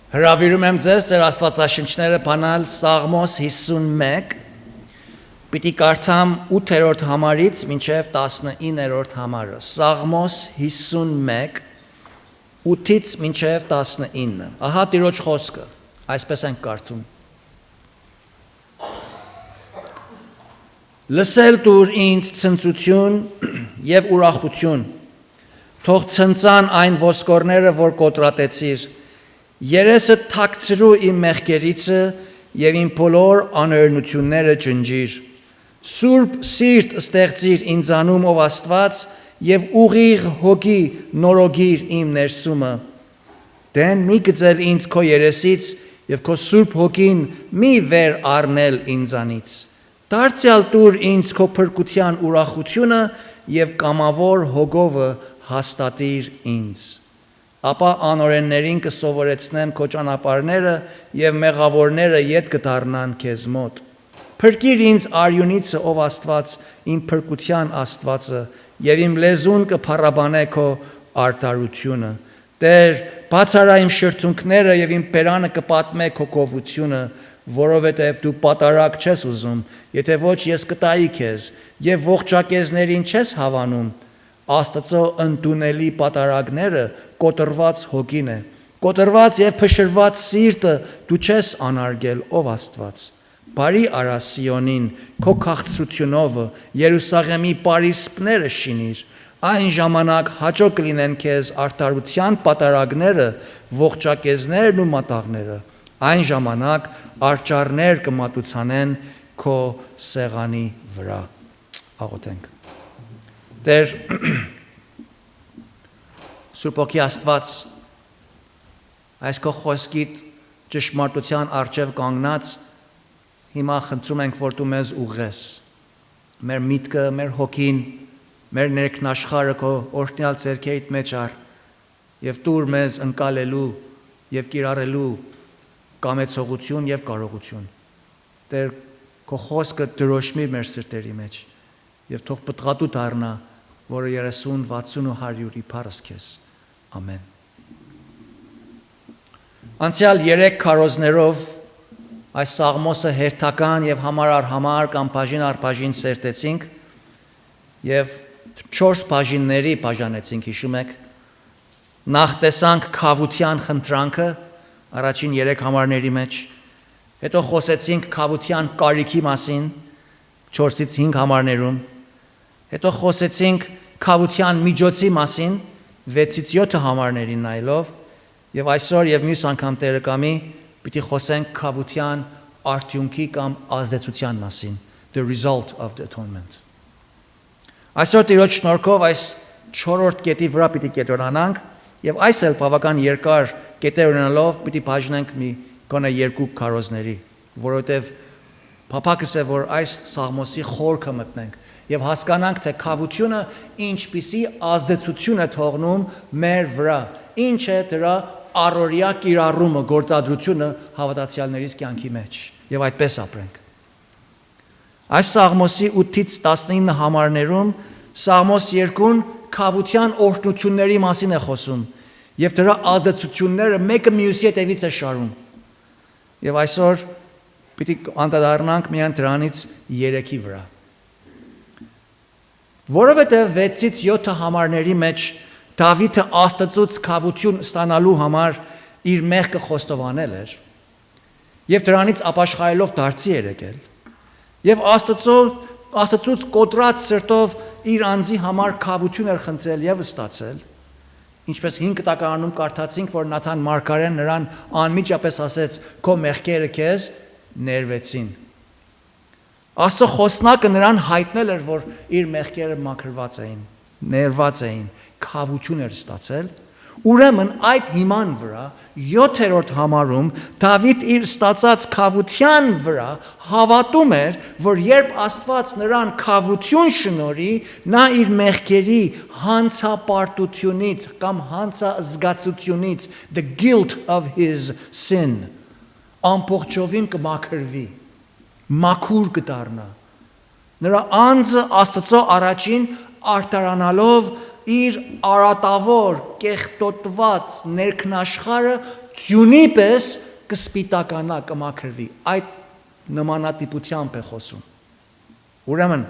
Հրավիրում եմ ձեզ ձեր աստվածաշնչները բանալ Սաղմոս 51, պիտի կարդամ 8-րդ համարից մինչև 19-րդ համարը, Սաղմոս 51, 8-ից մինչև 19, ահա Տիրոջ խոսքը, այսպես ենք կարդում. Լսել տուր ինձ ցնծություն և ուրախություն, թող ցնծան այն ոսկորները, որ կոտրատեցիր, երեսը թաքցրու իմ մեղքերիցը և իմ բոլոր անօրենությունները ջնջիր, սուրբ սիրտ ստեղծիր ինձանում ով Աստված և ուղիղ հոգի նորոգիր իմ ներսումը, դեն մի գծել ինձ քո երեսից և քո սուրբ հոգին մի վեր առնել ինձանից, դարձյալ տուր ինձ քո փրկության ուրախությունը և կամավոր հոգովը հաստատիր ինձ, ապա անօրեններին կսովորեցնեմ քո ճանապարհները և մեղավորները ետ կդառնան քեզ մոտ, փրկիր ինձ արյունիցը ով Աստված իմ փրկության Աստվածը և իմ լեզուն կփառաբանե քո արդարությունը, Տեր բացարա իմ շրթունքները և իմ բերանը կպատմե քո գովությունը, որովհետև դու պատարագ չես ուզում, եթե ոչ ես կտայի քեզ և ողջակեզներին չես հավանում, Աստծո ընդունելի պատարագները կոտրված հոգին է, կոտրված և փշրված սիրտը դու չես անարգել ով Աստված, բարի արա Սիոնին քո քաղցրությունով Երուսաղեմի պարիսպները շինիր, այն ժամանակ հաճո կլինեն քեզ արդարության պատարագները, ողջակեզներն ու մատաղները, այն ժամանակ արջառներ կմատուցանեն քո սեղանի վրա, աղոթենք, Տեր, Սուրբ Հոգի Աստված, այս քո խոսքիդ ճշմարտության առջև կանգնած, հիմա խնդրում ենք, որ դու մեզ ուղղես, մեր միտքը, մեր հոգին, մեր ներքնաշխարհը քո օրհնյալ ձեռքերիդ մեջ առ և տուր մեզ ընկալելու և կիրառելու կամեցողություն և կարողություն, Տեր, քո խոսքը դրոշմի մեր սրտերի մեջ և թող պտղատու դառնա, որը 30, 60 ու 100-ի փառս քեզ, ամեն։ Անցյալ 3 քարոզներով այս Սաղմոսը հերթական և համար առ համար կամ բաժին առ բաժին սերտեցինք և 4 բաժինների բաժանեցինք, հիշում եք, նախ տեսանք քավության խնդրանքը առաջին 3 համարների մեջ, հետո խոսեցինք քավության կարիքի մասին 4-ից 5 համարներում, հետո խոսեցինք քավության միջոցի մասին 6-ից 7 համարներին նայելով և այսօր և մյուս անգամ Տերը կամի պիտի խոսենք քավության արդյունքի կամ ազդեցության մասին, the result of the atonement։ Այսօր Տիրոջ շնորհքով այս 4-րդ կետի վրա պիտի կետորանանք և այս էլ բավական երկար կետեր ունենալով պիտի բաժնենք մի գոնե 2 քարոզների, որովհետև փափակս է, որ այս Սաղմոսի խորքը մտնենք և հասկանանք, թե քավությունը ինչպիսի ազդեցություն է թողնում մեր վրա, ինչ է դրա առօրյա կիրառումը, գործադրությունը հավատացյալներիս կյանքի մեջ և այդպես ապրենք։ Այս Սաղմոսի 8-ից 19 համարներում Սաղմոս 2-ն քավության օրհնությունների մասին է խոսում և դրա ազդեցությունները մեկը մյուսի հետևից է շարում։ Եվ այսօր պիտի անդրադառնանք միայն դրանից 3-ի վրա։ Որովհետև 6-ից 7 համարների մեջ Դավիթը Աստծուց քավություն ստանալու համար իր մեղքը խոստովանել էր և դրանից ապաշխարելով դարձի էր եկել և Աստծուց կոտրած սրտով իր անձի համար քավություն էր խնդրել և ստացել, ինչպես 5 տակարանում կարդացինք, որ Նաթան մարգարեն նրան անմիջապես ասեց, քո մեղքերը քեզ ներվեցին։ Աստծո խոսնակը նրան հայտնել էր, որ իր մեղքերը մաքրված էին, ներված էին, քավություն էր ստացել, ուրեմն այդ հիման վրա 7-րդ համարում Դավիթ իր ստացած քավության վրա հավատում էր, որ երբ Աստված նրան քավություն շնորհի, նա իր մեղքերի հանցապարտությունից կամ հանցազգացությունից, the guilt of his sin, ամբողջովին կմաքրվի, մաքուր կդառնա։ Նրա անձը Աստծո առաջին արտարանալով իր արատավոր, կեղտոտված ներքնաշխարը ձյունի պես կսպիտականա, կմաքրվի։ Այդ նմանատիպությամբ է խոսում։ Ուրեմն,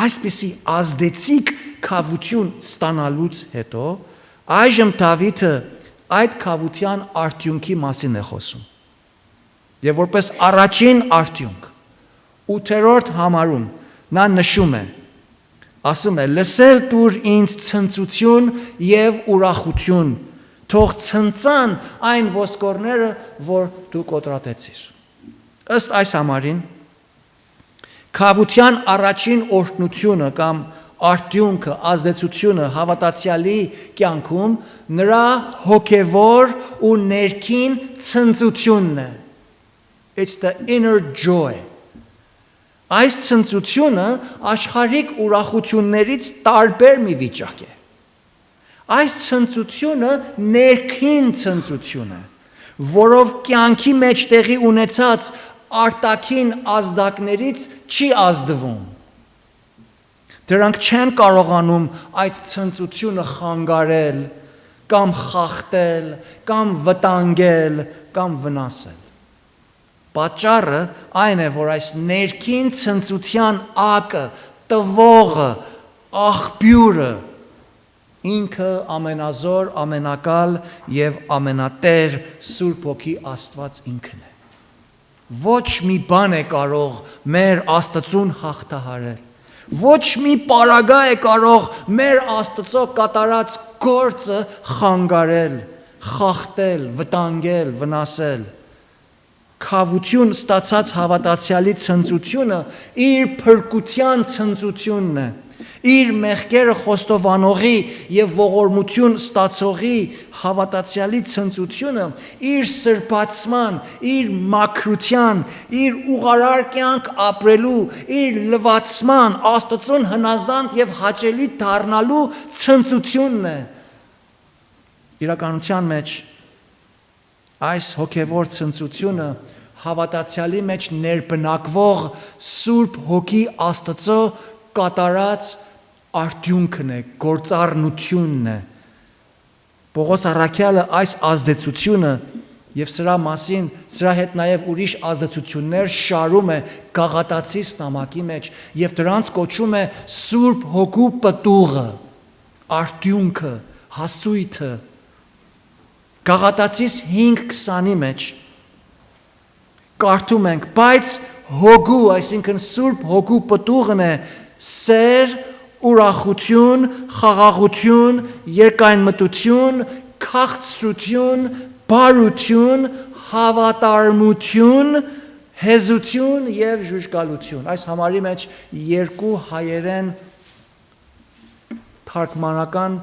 այսպիսի ազդեցիկ քավություն ստանալուց հետո, այժմ Դավիթը այդ քավության արդյունքի մասին է խոսում։ Եվ որպես առաջին արդյունք, 8-րդ համարում նա նշում է, ասում է, լսել տուր ինձ ցնծություն և ուրախություն, թող ցնծան այն ոսկորները, որ դու կոտրատեցիր։ Ըստ այս համարին, քավության առաջին օրհնությունը կամ արդյունքը, ազդեցությունը հավատացյալի կյանքում նրա հոգևոր ու ներքին ցնծությունն է։ It's the inner joy. Այս ցնծությունը աշխարհիկ ուրախություններից տարբեր մի վիճակ է։ Այս ցնծությունը ներքին ցնծություն է, որով կյանքի մեջ տեղի ունեցած արտաքին ազդակներից չի ազդվում։ Դրանք չեն կարողանում այդ ցնծությունը խանգարել, կամ խախտել, կամ վտանգել, կամ վնասել։ Պատճառը այն է, որ այս ներքին ցնծության ակը, տվողը, աղբյուրը ինքը ամենազոր, ամենակալ և ամենատեր Սուրբ Հոգի Աստված ինքն է։ Ոչ մի բան է կարող մեր Աստծուն հաղթահարել։ Ոչ մի պարագա է կարող մեր Աստծո կատարած գործը խանգարել, խախտել, վտանգել, վնասել։ Քավություն ստացած հավատացյալի ցնծությունը իր փրկության ցնծությունն է, իր մեղքերը խոստովանողի և ողորմություն ստացողի հավատացյալի ցնծությունը իր սրբացման, իր մաքրության, իր ուղղարար կյանք ապրելու, իր լվացման, Աստծուն հնազանդ և հաճելի դառնալու ցնծությունն է։ Իրականության մեջ այս հոգևոր ցնծությունը հավատացյալի մեջ ներբնակվող Սուրբ Հոգի Աստծո կատարած արդյունքն է, գործառնությունն է։ Պողոս առաքյալը այս ազդեցությունը և սրա մասին, սրա հետ նաև ուրիշ ազդեցություններ շարում է Գաղատացիս նամակի մեջ և դրանց կոչում է Սուրբ Հոգու պտուղը, արդյունքը, հասույթը։ Գաղատացիս 5:20-ի մեջ կարդում ենք, բայց հոգու, այսինքն Սուրբ Հոգու պտուղն է սեր, ուրախություն, խաղաղություն, երկայնմտություն, քաղցրություն, բարություն, հավատարմություն, հեզություն և ժուժկալություն։ Այս համարի մեջ երկու հայերեն թարգմանական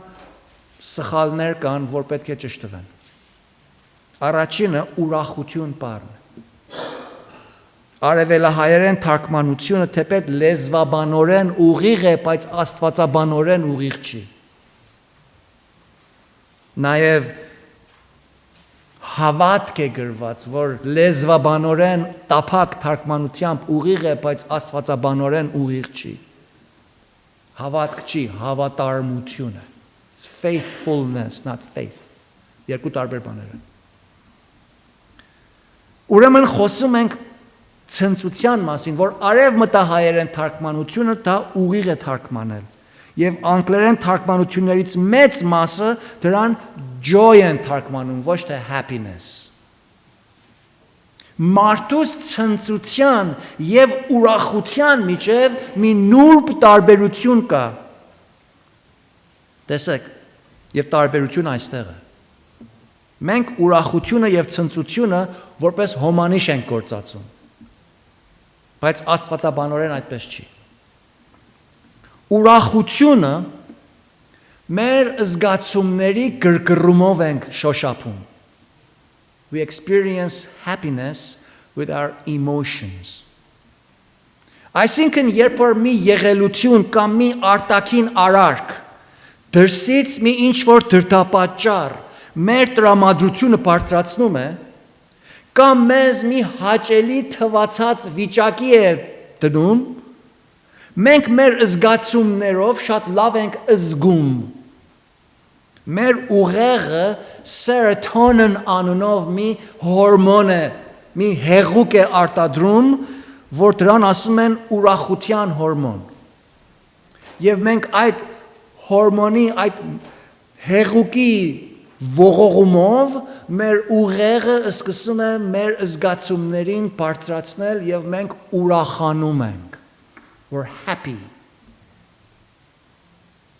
սխալներ կան, որ պետք է ճշտվեն։ Առաջինը ուրախություն բառն է։ Արևելահայերեն թարգմանությունը թեպետ լեզվաբանորեն ուղիղ է, բայց աստվածաբանորեն ուղիղ չի։ Նաև հավատք է գրված, որ լեզվաբանորեն տափակ թարգմանությամբ ուղիղ է, բայց աստվածաբանորեն ուղիղ չի։ Հավատք չի, հավատարմություն է։ It's faithfulness, not faith։ Երկու տարբեր բաներ են։ Ուրեմն խոսում ենք ցնծության մասին, որ արևմտահայերեն թարգմանությունը դա ուղիղ է թարգմանել։ Եվ անգլերեն թարգմանություններից մեծ մասը դրան joy են թարգմանում, ոչ թե happiness։ Մարդուս ցնծության և ուրախության միջև մի նուրբ տարբերություն կա։ Տեսեք, և տարբերություն այստեղ է։ Մենք ուրախությունը և ցնծությունը որպես հոմանիշ ենք գործածում, բայց աստվածաբանորեն այդպես չի։ Ուրախությունը մեր զգացումների գրգռումով ենք շոշափում։ We experience happiness with our emotions. Այսինքն, երբ որ մի եղելություն կամ մի արտաքին արարք դրսից մի ինչ-որ դրդապատճառ մեր տրամադրությունը բարձրացնում է, կամ մեզ մի հաճելի թվացած վիճակի է դնում, մենք մեր զգացումներով շատ լավ ենք զգում, Մեր ուղեղը serotonin անունով մի հորմոն է, մի հեղուկ է արտադրում, որ դրան ասում են ուրախության հորմոն։ Եվ մենք այդ հորմոնի, այդ հեղուկի ողողումով մեր ուղեղը սկսում է մեր զգացումներին բարձրացնել եւ մենք ուրախանում ենք։ We're happy.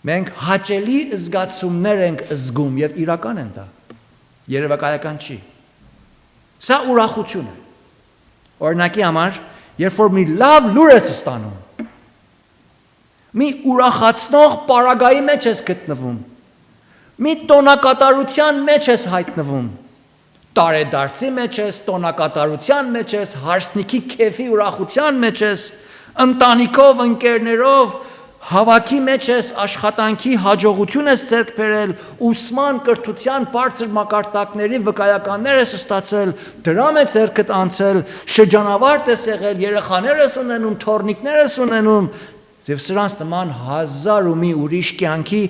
Մենք հաճելի զգացումներ ենք զգում եւ իրական են դա։ Երևակայական չի։ Սա ուրախություն է։ Օրինակի համար, երբ որ մի լավ լուր ես ստանում, մի ուրախացնող պարագայի մեջ ես գտնվում, մի տոնակատարության մեջ ես հայտնվում, տարեդարձի մեջ ես, տոնակատարության մեջ ես, հարսնիքի քեֆի ուրախության մեջ ես, ընտանիքով, ընկերներով, հավաքի մեջ ես, աշխատանքի հաջողություն ես ձեռք բերել, ուսման, կրթության բարձր մակարդակների վկայականներ ես ստացել, դրամ է ձեռքդ անցել, շրջանավարտ ես եղել, երեխաներ ես ունենում, թոռնիկներ ես ունենում, եւ սրանց նման հազար ու մի ուրիշ կյանքի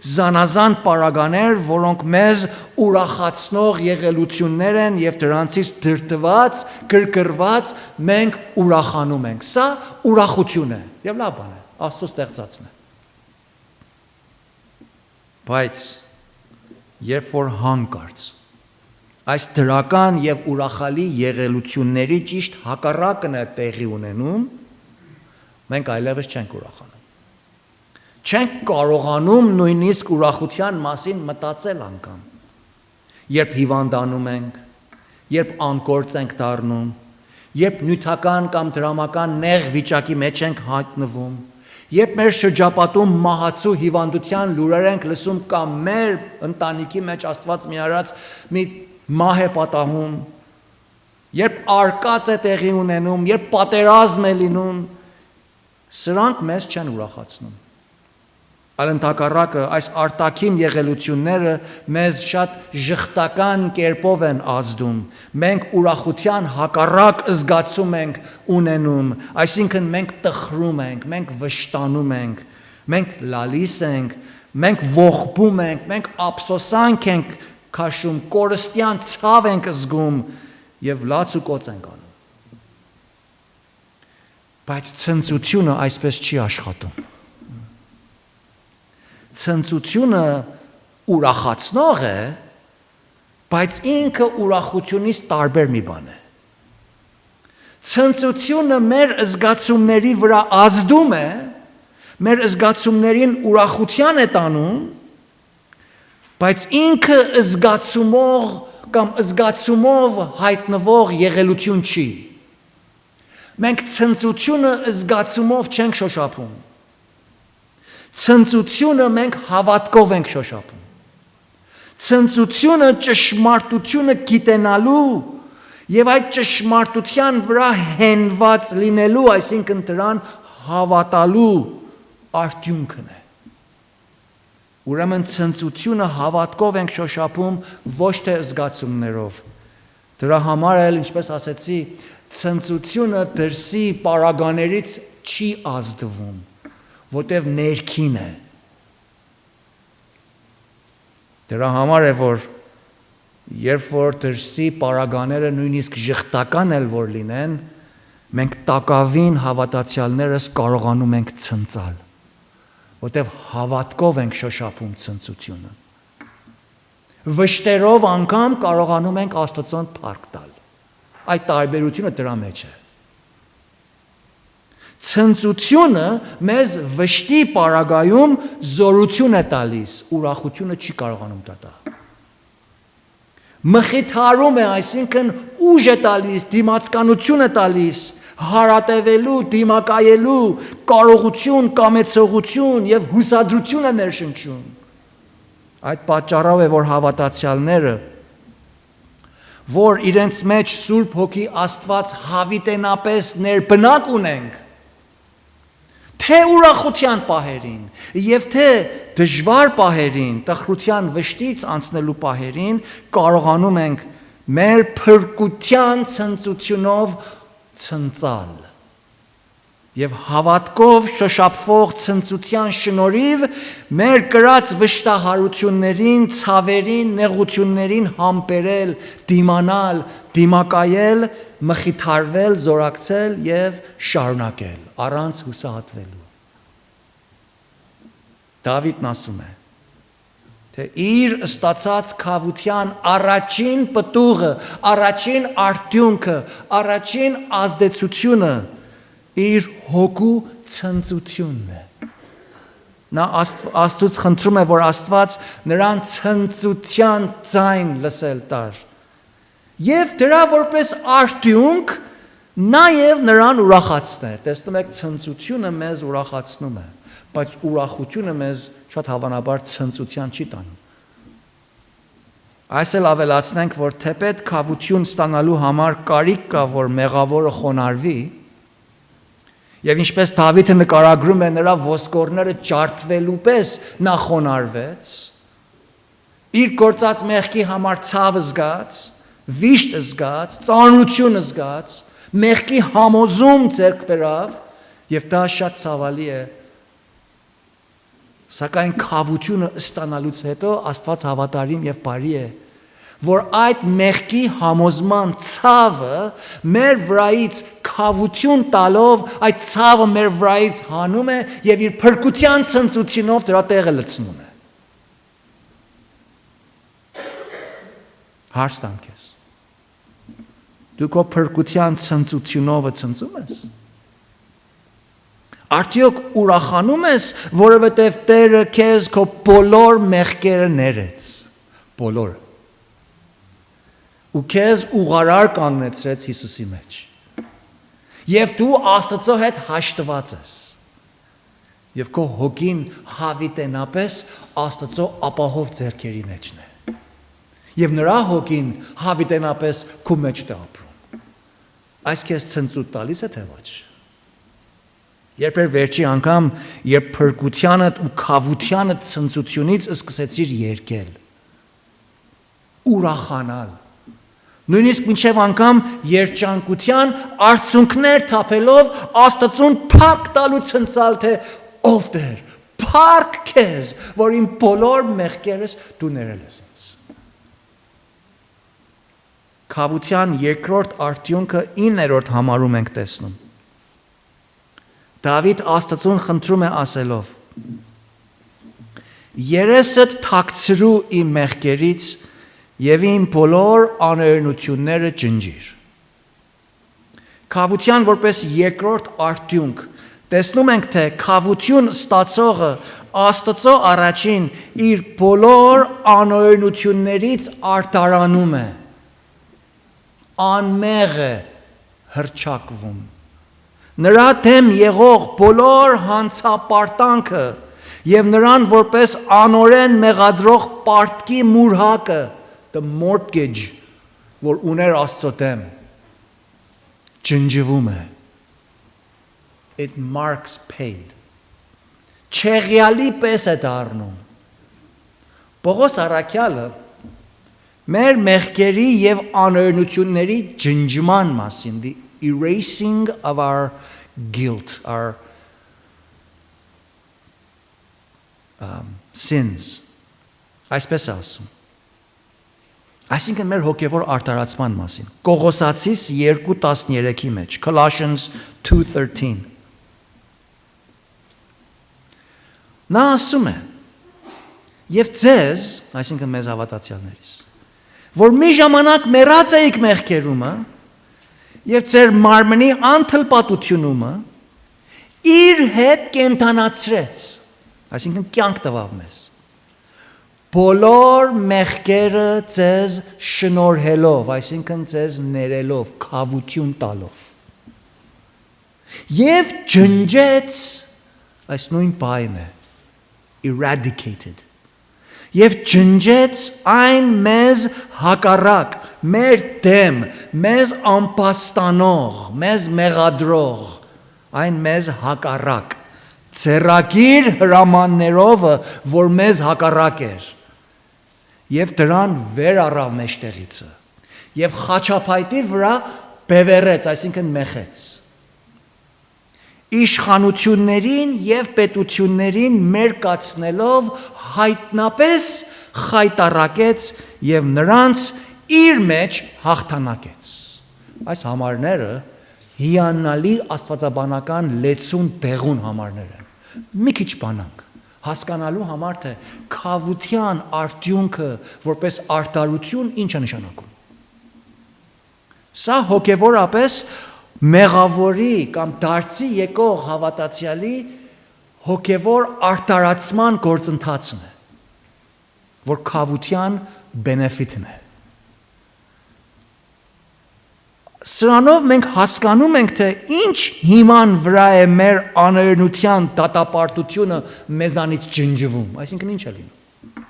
զանազան պարագաներ, որոնք մեզ ուրախացնող եղելություններ են եւ դրանցից դրդված, գրգռված մենք ուրախանում ենք։ Սա ուրախություն է եւ լավ բան է, Աստծո ստեղծածն է։ Բայց երբ որ հանկարծ այս դրական եւ ուրախալի եղելությունների ճիշտ հակառակն է տեղի ունենում, մենք այլևս չենք ուրախանում։ Չենք կարողանում նույնիսկ ուրախության մասին մտածել անգամ։ Երբ հիվանդանում ենք, երբ անկորձ ենք դառնում, երբ նյութական կամ դրամական նեղ վիճակի մեջ ենք հայտնվում, երբ մեր շրջապատում մահացու հիվանդության լուրեր ենք լսում կամ մեր ընտանիքի մեջ Աստված մի արած մի մահ է պատահում, երբ արկած է տեղի ունենում, երբ պատերազմ է լինում, սրանք մեզ չեն ուրախացնում։ Այլ ընդհակառակը այս արտաքին եղելությունները մեզ շատ ժխտական կերպով են ազդում։ Մենք ուրախության հակառակ զգացում ենք ունենում, այսինքն մենք տխրում ենք, մենք վշտանում ենք, մենք լալիս ենք, մենք ողբում ենք, մենք ափսոսանք ենք քաշում, կորստյան ցավ ենք զգում եւ լաց ու կոծ ենք անում։ Բայց ցնծությունը այսպես չի աշխատում։ Ցնծությունը ուրախացնող է, բայց ինքը ուրախությունից տարբեր մի բան է։ Ցնծությունը մեր զգացումների վրա ազդում է, մեր զգացումներին ուրախության է տանում, բայց ինքը զգացումով կամ զգացումով հայտնվող եղելություն չի։ Մենք ցնծությունը զգացումով չենք շոշափում։ Ցնծությունը մենք հավատքով ենք շոշափում։ Ցնծությունը ճշմարտությունը գիտենալու եւ այդ ճշմարտության վրա հենված լինելու, այսինքն դրան հավատալու արդյունքն է։ Ուրեմն ցնծությունը հավատքով ենք շոշափում, ոչ թե զգացումներով։ Դրա համար էլ, ինչպես ասեցի, ցնծությունը դրսի պարագաներից չի ազդվում, որտև ներքին է։ Դրա համար է, որ երբ որ դրսի պարագաները նույնիսկ ժխտական էլ որ լինեն, մենք տակավին հավատացյալներս կարողանում ենք ցնծալ, որտև հավատքով ենք շոշափում ցնծությունը։ Վշտերով անգամ կարողանում ենք Աստծուն փառք տալ։ Այդ տարբերությունը դրա մեջ է։ Ցնծությունը մեզ վշտի պարագայում զորություն է տալիս, ուրախությունը չի կարողանում դա տալ։ Մխիթարում է, այսինքն ուժ է տալիս, դիմացականություն է տալիս, հարատևելու, դիմակայելու կարողություն, կամեցողություն եւ հուսադրություն է ներշնչում։ Այդ պատճառով է, որ հավատացյալները, որ իրենց մեջ Սուրբ Հոգի Աստված հավիտենապես ներբնակ ունենք, թե ուրախության պահերին եւ թե դժվար պահերին, տխրության վշտից անցնելու պահերին կարողանում ենք մեր փրկության ցնծությունով ցնծալ։ Եվ հավատքով շոշափվող ցնծության շնորհիվ մեր կրած վշտահարություններին, ցավերին, նեղություններին համբերել, դիմանալ, դիմակայել, մխիթարվել, զորակցել եւ շարունակել առանց հուսահատվելու։ Դավիթն ասում է, թե իր ստացած քավության առաջին պտուղը, առաջին արդյունքը, առաջին ազդեցությունը իր հոգու ցնծությունն է։ Նա Աստծուց խնդրում է, որ Աստված նրան ցնծության ձայն լսել տար։ Եվ դրա որպես արդյունք նաև նրան ուրախացներ։ Տեսնում եք, ցնծությունը մեզ ուրախացնում է, բայց ուրախությունը մեզ շատ հավանաբար ցնծության չի տանում։ Այս էլ ավելացնենք, որ թեպետ քավություն ստանալու համար կարիք կա, որ մեղավորը խոնարհվի, եւ ինչպես Դավիթը նկարագրում է նրա ոսկորները ջարդվելու պես նա խոնարհվեց, իր գործած մեղքի համար ցավ զգաց, վիշտ զգաց, ծանրություն զգաց, մեղքի համոզում ձեռք բերավ եւ դա շատ ցավալի է։ Սակայն քավությունը ստանալուց հետո Աստված հավատարիմ եւ բարի է, որ այդ մեղքի համոզման ցավը մեր վրայից քավություն տալով այդ ցավը մեր վրայից հանում է եւ իր փրկության ցնծությունով դրա տեղը լցնում է։ Հարց տամ քեզ։ Դու քո փրկության ցնծությունով ցնծում ես։ Արդյոք ուրախանում ես, որովհետև Տերը քեզ քո բոլոր մեղքերը ներեց, բոլորը։ Ու քեզ ուղարար կանգնեցրեց Հիսուսի մեջ։ Եվ դու Աստծո հետ հաշտված ես։ Եվ քո հոգին հավիտենապես Աստծո ապահով ձեռքերի մեջն է։ Եվ նրա հոգին հավիտենապես քո մեջն է ապրում։ Այս քեզ ցնծուտ տալիս է թե ոչ։ Երբ վերջի անգամ, երբ փրկությանդ ու քավությանդ ցնծությունից սկսեցիր երգել, ուրախանալ, նույնիսկ մինչև անգամ երջանկության արցունքներ թափելով Աստծուն փառք տալու ցնծալ, թե ով Տեր, փառք քեզ, որ իմ բոլոր մեղքերս դու ներել ես ինձ։ Քավության երկրորդ արդյունքը 9-րդ համարում ենք տեսնում։ Դավիթ Աստծուն խնդրում է ասելով. Երեսդ թաքցրու իմ մեղքերից եւ իմ բոլոր անօրենությունները ջնջիր։ Քավության որպես երկրորդ արդյունք տեսնում ենք, թե քավություն ստացողը Աստծո առաջին իր բոլոր անօրենություններից արտարանում է, անմեղ է, հռչակվում։ Նրա դեմ եղող բոլոր հանցապարտանքը եւ նրան որպես անօրեն մեղադրող պարտքի մուրհակը, the mortgage, որ ուներ Աստծո դեմ, ջնջվում է։ It marks paid. Չեղյալի պես է դառնում։ Պողոս առաքյալը մեր մեղքերի եւ անօրենությունների ջնջման մասին, the erasing of our guilt, our sins. Այսպես ասում։ Այսինքն մեր հոգևոր արտարացման մասին։ Կողոսացիս 2:13-ի մեջ, Colossians 2:13։ Նա ասում է. Եվ ձեզ, այսինքն մեզ հավատացյալներից, որ մի ժամանակ մեռած էիք մեղքերումը, եւ ձեր մարմնի անթլպատությունումը իր հետ կենթանացրեց, այսինքն կյանք տվավ մեզ, բոլոր մեղքերը ձեզ շնորհելով, այսինքն ձեզ ներելով, քավություն տալով, եւ ջնջեց, այս նույն բառն է, eradicated, եւ ջնջեց այն մեզ հակառակ, մեր դեմ, մեզ ամպաստանող, մեզ մեղադրող, այն մեզ հակառակ, ձեռագիր հրամաններով, որ մեզ հակառակ էր, եւ դրան վեր առավ մեջտեղիցը, եւ խաչապայտի վրա բևեռեց, այսինքն մեխեց, իշխանություններին եւ պետություններին մերկացնելով հայտնապես խայտարակեց եւ նրանց իր մեջ հաղթանակեց։ Այս համարները հիանալի աստվածաբանական լեցուն բեղուն համարներ են։ Մի քիչ բանանք հասկանալու համար թե քավության արտյունքը որպես արտարություն ինչ է նշանակում։ Սա հոգևորապես մեղավորի կամ դարձի եկող հավատացյալի հոգևոր արտարացման գործընթացն է, որ քավության բենեֆիտն է։ Սրանով մենք հասկանում ենք, թե ինչ հիման վրա է մեր աներնության դատապարտությունը մեզանից ջնջվում, այսինքն ինչ է լինում։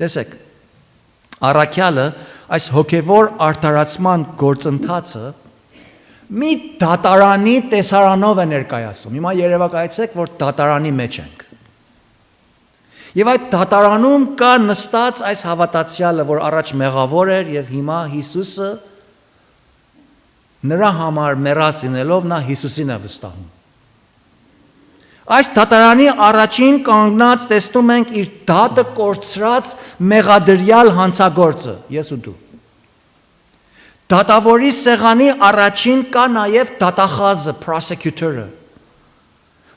Տեսեք, առաքյալը այս հոգևոր արտարացման գործընթացը մի դատարանի տեսարանով է ներկայացում։ Հիմա երևակայեցեք, որ դատարանի մեջ ենք։ Եվ այդ դատարանում կա նստած այս հավատացյալը, որ առաջ մեղավոր էր եւ հիմա Հիսուսը նրա համար մեռած լինելով նա Հիսուսին է վստահում։ Այս դատարանի առաջին կանգնած տեսնում ենք իր դատը կորցրած մեղադրյալ հանցագործը, ես ու դու։ Դատավորի սեղանի առաջին կա նաև դատախազը, prosecutor-ը,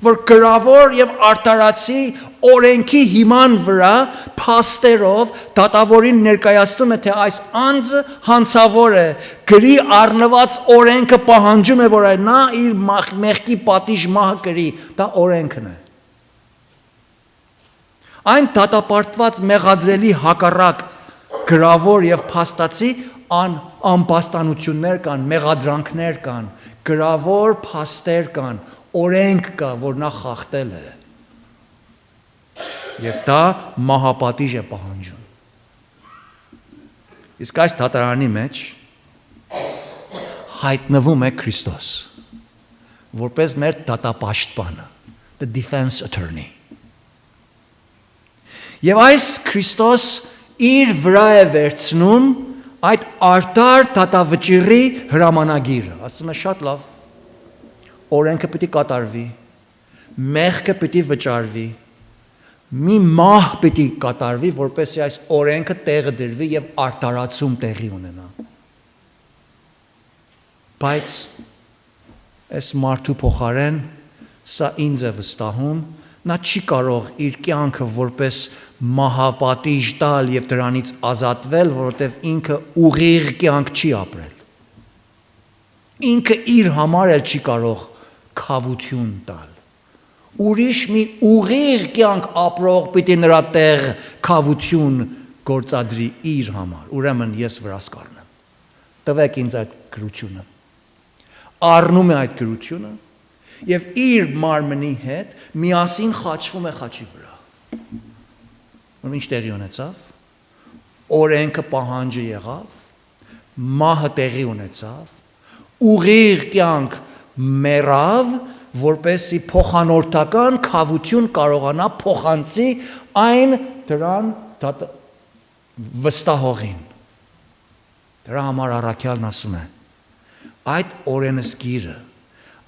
որ գրավոր եւ արտարացի օրենքի հիման վրա փաստերով դատավորին ներկայացնում է, թե այս անձը հանցավոր է, գրի առնված օրենքը պահանջում է, որ նա իր մեղքի պատիժ մահը կրի, դա օրենքն է։ Այն դատապարտված մեղադրելի հակառակ գրավոր եւ փաստացի անպաստանություններ կան, մեղադրանքներ կան, գրավոր փաստեր կան, օրենք կա, որ նա խախտել է։ Եվ դա մահապատիժ է պահանջում։ Իսկ այս դատարանի մեջ հայտնվում է Քրիստոս, որպես մեր դատապաշտպանը, the defense attorney։ Եվ այս Քրիստոս իր վրա է վերցնում այդ արտար դատավճիռի հրամանագիրը, ասում է շատ լավ, օրենքը պիտի կատարվի, մեղքը պիտի վճարվի, մի մահ պիտի կատարվի, որպեսզի այս օրենքը տեղը դրվի եւ արտարացում տեղի ունենա։ Բայց այս մարդու փոխարեն սա ինձ է վստահում, նա չի կարող իր կյանքը որպես մահապատիժ տալ եւ դրանից ազատվել, որովհետեւ ինքը ուղիղ կյանք չի ապրել։ Ինքը իր համար էլ չի կարող քավություն տալ։ Ուրիշ մի ուղիղ կյանք ապրող պիտի նրա տեղ քավություն գործադրի իր համար։ Ուրեմն ես վրաս կառնեմ։ Տվեք ինձ այդ գրությունը։ Առնում է այդ գրությունը եւ իր մարմնի հետ միասին խաչվում է խաչի վրա։ Ինչ տեղի ունեցավ, օրենքը պահանջը եղավ, մահը տեղի ունեցավ, ուղիղ կյանք մեռավ, որպեսզի փոխանորդական քավություն կարողանա փոխանցի այն դրան վստահողին։ Դրա համար առաքյալն ասում է, այդ օրենսգիրը,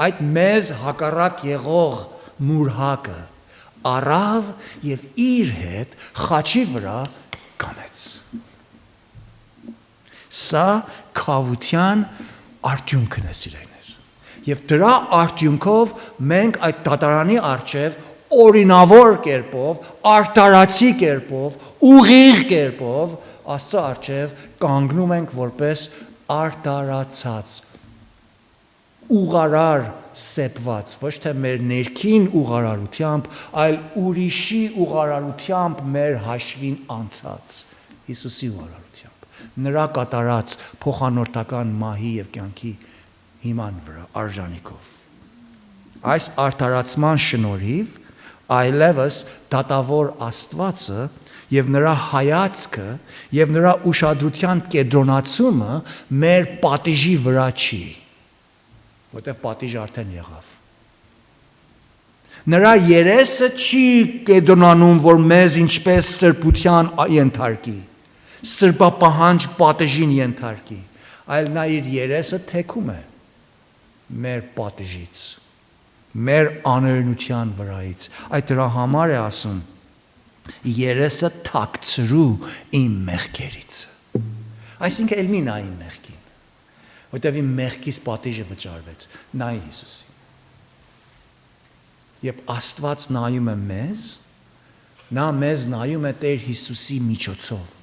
այդ մեզ հակառակ եղող մուրհակը առավ եւ իր հետ խաչի վրա կամեց։ Սա քավության արտյունքն է, սիրելիներ։ Եվ դրա արտյունքով մենք այդ դատարանի առջև օրինավոր կերպով, արտարացի կերպով, ուղիղ կերպով Աստծո առջև կանգնում ենք որպես արտարացած, ուղարար սեպված, ոչ թե մեր ներքին ուղարարությամբ, այլ ուրիշի ուղարարությամբ մեր հաշվին անցած, Հիսուսի ուղարարությամբ, նրա կատարած փոխանորդական մահի եւ կյանքի հիման վրա արժանիքով։ Այս արտարացման շնորհիվ այլևս դատավոր Աստվածը եւ նրա հայացքը եւ նրա ուշադրության կենտրոնացումը մեր պատիժի վրա չի, որտեղ պատիժը արդեն եղավ։ Նրա երեսը չի կենտրոնանում, որ մեզ ինչպես սրբության ենթարկի, սրբապահանջ պատիժին ենթարկի, այլ նա իր երեսը թեքում է մեր պատիժից, մեր անօրենության վրայից։ Այդ դրա համար է ասում. երեսը թաքցրու իմ մեղքերից։ Այսինքն էլ մի նայի մեղքին, որտեղ իմ մեղքից պատիժը վճարվեց, նայի Հիսուսին։ Երբ Աստված նայում է մեզ, նա մեզ նայում է Տեր Հիսուսի միջոցով։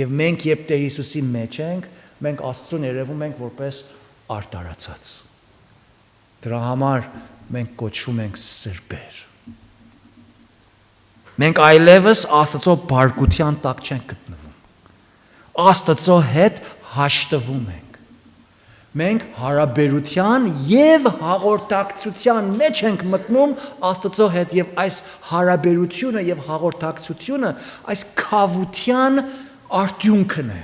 Եվ մենք երբ Տեր Հիսուսի մեջ ենք, մենք Աստծուն երևում ենք որպես արտարացած։ Դրա համար մենք կոչվում ենք սրբեր։ Մենք այլևս Աստծո բարկության տակ չենք գտնվում։ Աստծո հետ հաշտվում ենք։ Մենք հարաբերության եւ հաղորդակցության մեջ ենք մտնում Աստծո հետ եւ այս հարաբերությունը եւ հաղորդակցությունը այս քավության արդյունքն է,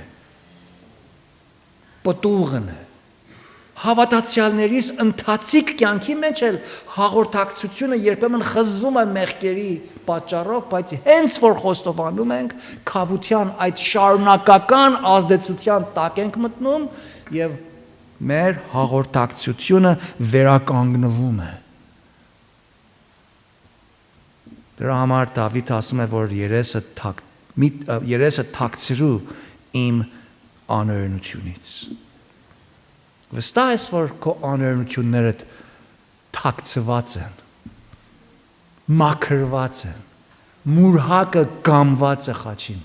պտուղն է։ Հավատացյալներիս ընթացիկ կյանքի մեջ էլ հաղորդակցությունը երբեմն խզվում է մեղքերի պատճառով, բայց հենց որ խոստովանում ենք, քավության այդ շարունակական ազդեցության տակ ենք մտնում եւ մեր հաղորդակցությունը վերականգնվում է։ Դրա համար Դավիթ ասում է, որ երեսը թաքցրու իմ անօրենությունից։ Վստահ ես, որ քո անօրենություններդ թաքցված են, մաքրված են, մուրհակը գամված է խաչին,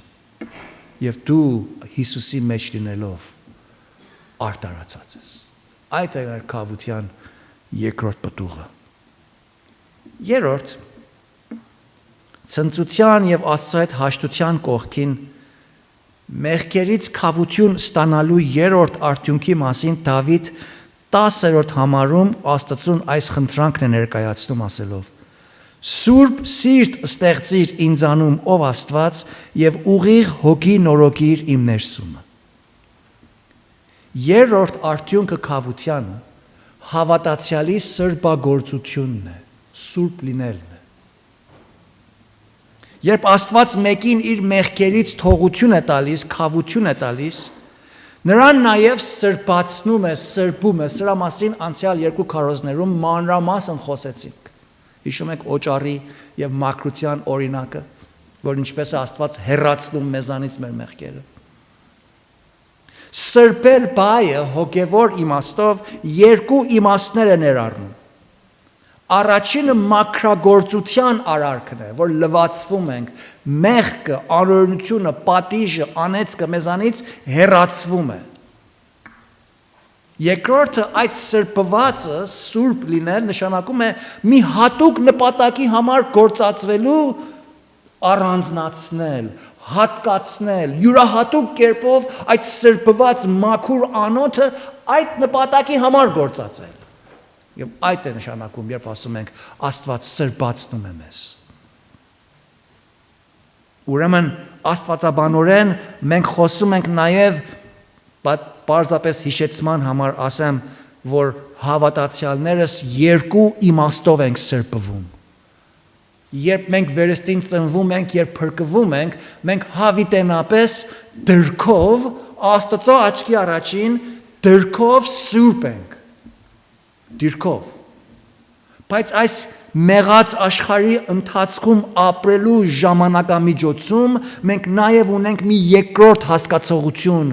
եւ դու Հիսուսի մեջ լինելով արտարացած ես։ Այդ է քավության երկրորդ պտուղը։ Երրորդ, ցնծության եւ Աստծո հետ հաշտության կողքին մեղքերից քավություն ստանալու երրորդ արդյունքի մասին Դավիթ 10-րդ համարում Աստծուն այս խնդրանքն է ներկայացնում ասելով. Սուրբ սիրտ ստեղծիր ինձանում, ով Աստված, եւ ուղիղ հոգի նորոգիր իմ ներսումը։ Երրորդ արդյունքը քավությանը հավատացյալի սրբագործությունն է, սուրբ լինելն է։ Երբ Աստված մեկին իր մեղքերից թողություն է տալիս, քավություն է տալիս, նրան նաև սրբացնում է, սրբում է։ Սրա մասին անցյալ երկու քարոզներում մանրամասն խոսեցինք։ Հիշում եք օճառի եւ մաքրության օրինակը, որ ինչպես է Աստված հեռացնում մեզանից մեր մեղքերը։ Սրբել բայը հոգևոր իմաստով երկու իմաստներ է ներառնում։ Առաջինը մաքրագործության արարքն է, որ լվացվում ենք, մեղքը, անօրենությունը, պատիժը, անեծքը մեզանից հեռացվում է։ Երկրորդը այդ սրբվածը, սուրբ լինել նշանակում է մի հատուկ նպատակի համար գործածվելու առանձնացնել, հատկացնել, յուրահատուկ կերպով այդ սրբված մաքուր անոթը այդ նպատակի համար գործածել։ Եվ այդ է նշանակում, երբ ասում ենք Աստված սրբացնում է մեզ։ Ուրեմն աստվածաբանորեն մենք խոսում ենք նաև պարզապես հիշեցման համար ասեմ, որ հավատացյալներս երկու իմաստով ենք սրբվում։ Երբ մենք վերստին ծնվում ենք, երբ փրկվում ենք, մենք հավիտենապես դրքով Աստծո աչքի առաջին դրքով սուրբ ենք։ Դիրքով։ Բայց այս մեղած աշխարհի ընթացքում ապրելու ժամանակամիջոցում մենք նաև ունենք մի երկրորդ հասկացողություն,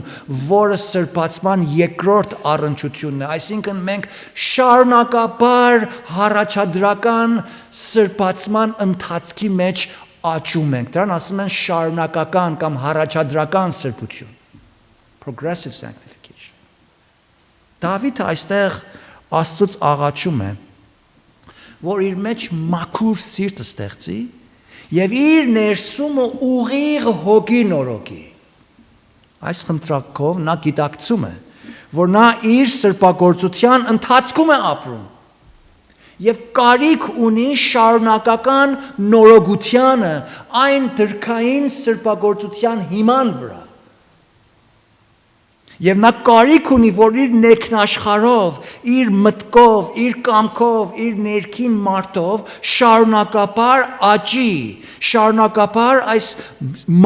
որը սրբացման երկրորդ առնչությունն է, այսինքն մենք շարունակաբար հառաջադրական սրբացման ընթացքի մեջ աճում ենք, դրան ասում են շարունակական կամ հառաջադրական սրբություն, progressive sanctification։ Դավիթը այստեղ Աստծուց աղաչում է, որ իր մեջ մաքուր սիրտ ստեղծի եւ իր ներսումը ուղիղ հոգի նորոգի։ Այս խնդրակով նա գիտակցում է, որ նա իր սրբագործության ընթացքում է ապրում եւ կարիք ունի շարունակական նորոգությանը այն դրքային սրբագործության հիման վրա։ Եվ նա կարիք ունի, որ իր ներքնաշխարհով, իր մտքով, իր կամքով, իր ներքին մարդով շարունակաբար աճի, շարունակաբար այս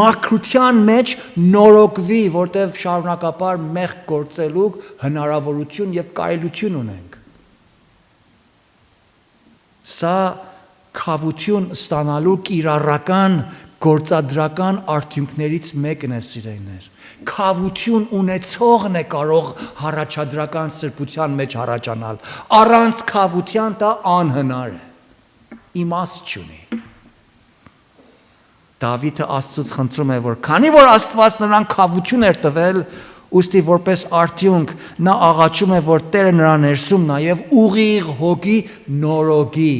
մաքրության մեջ նորոգվի, որտեղ շարունակաբար մեղք գործելու հնարավորություն եւ կարելություն ունենք։ Սա քավություն ստանալու կիրառական գործադրական արդյունքներից մեկն է, սիրելիներ։ Քավություն ունեցողն է կարող հառաջադրական սրբության մեջ հառաջանալ։ Առանց քավության դա անհնար է։ Իմաստ չունի։ Դավիթը Աստծուց խնդրում է, որ քանի որ Աստված նրան քավություն էր տվել, ուստի որպես արդյունք նա աղաչում է, որ Տերը նրա ներսում նաև ուղիղ հոգի նորոգի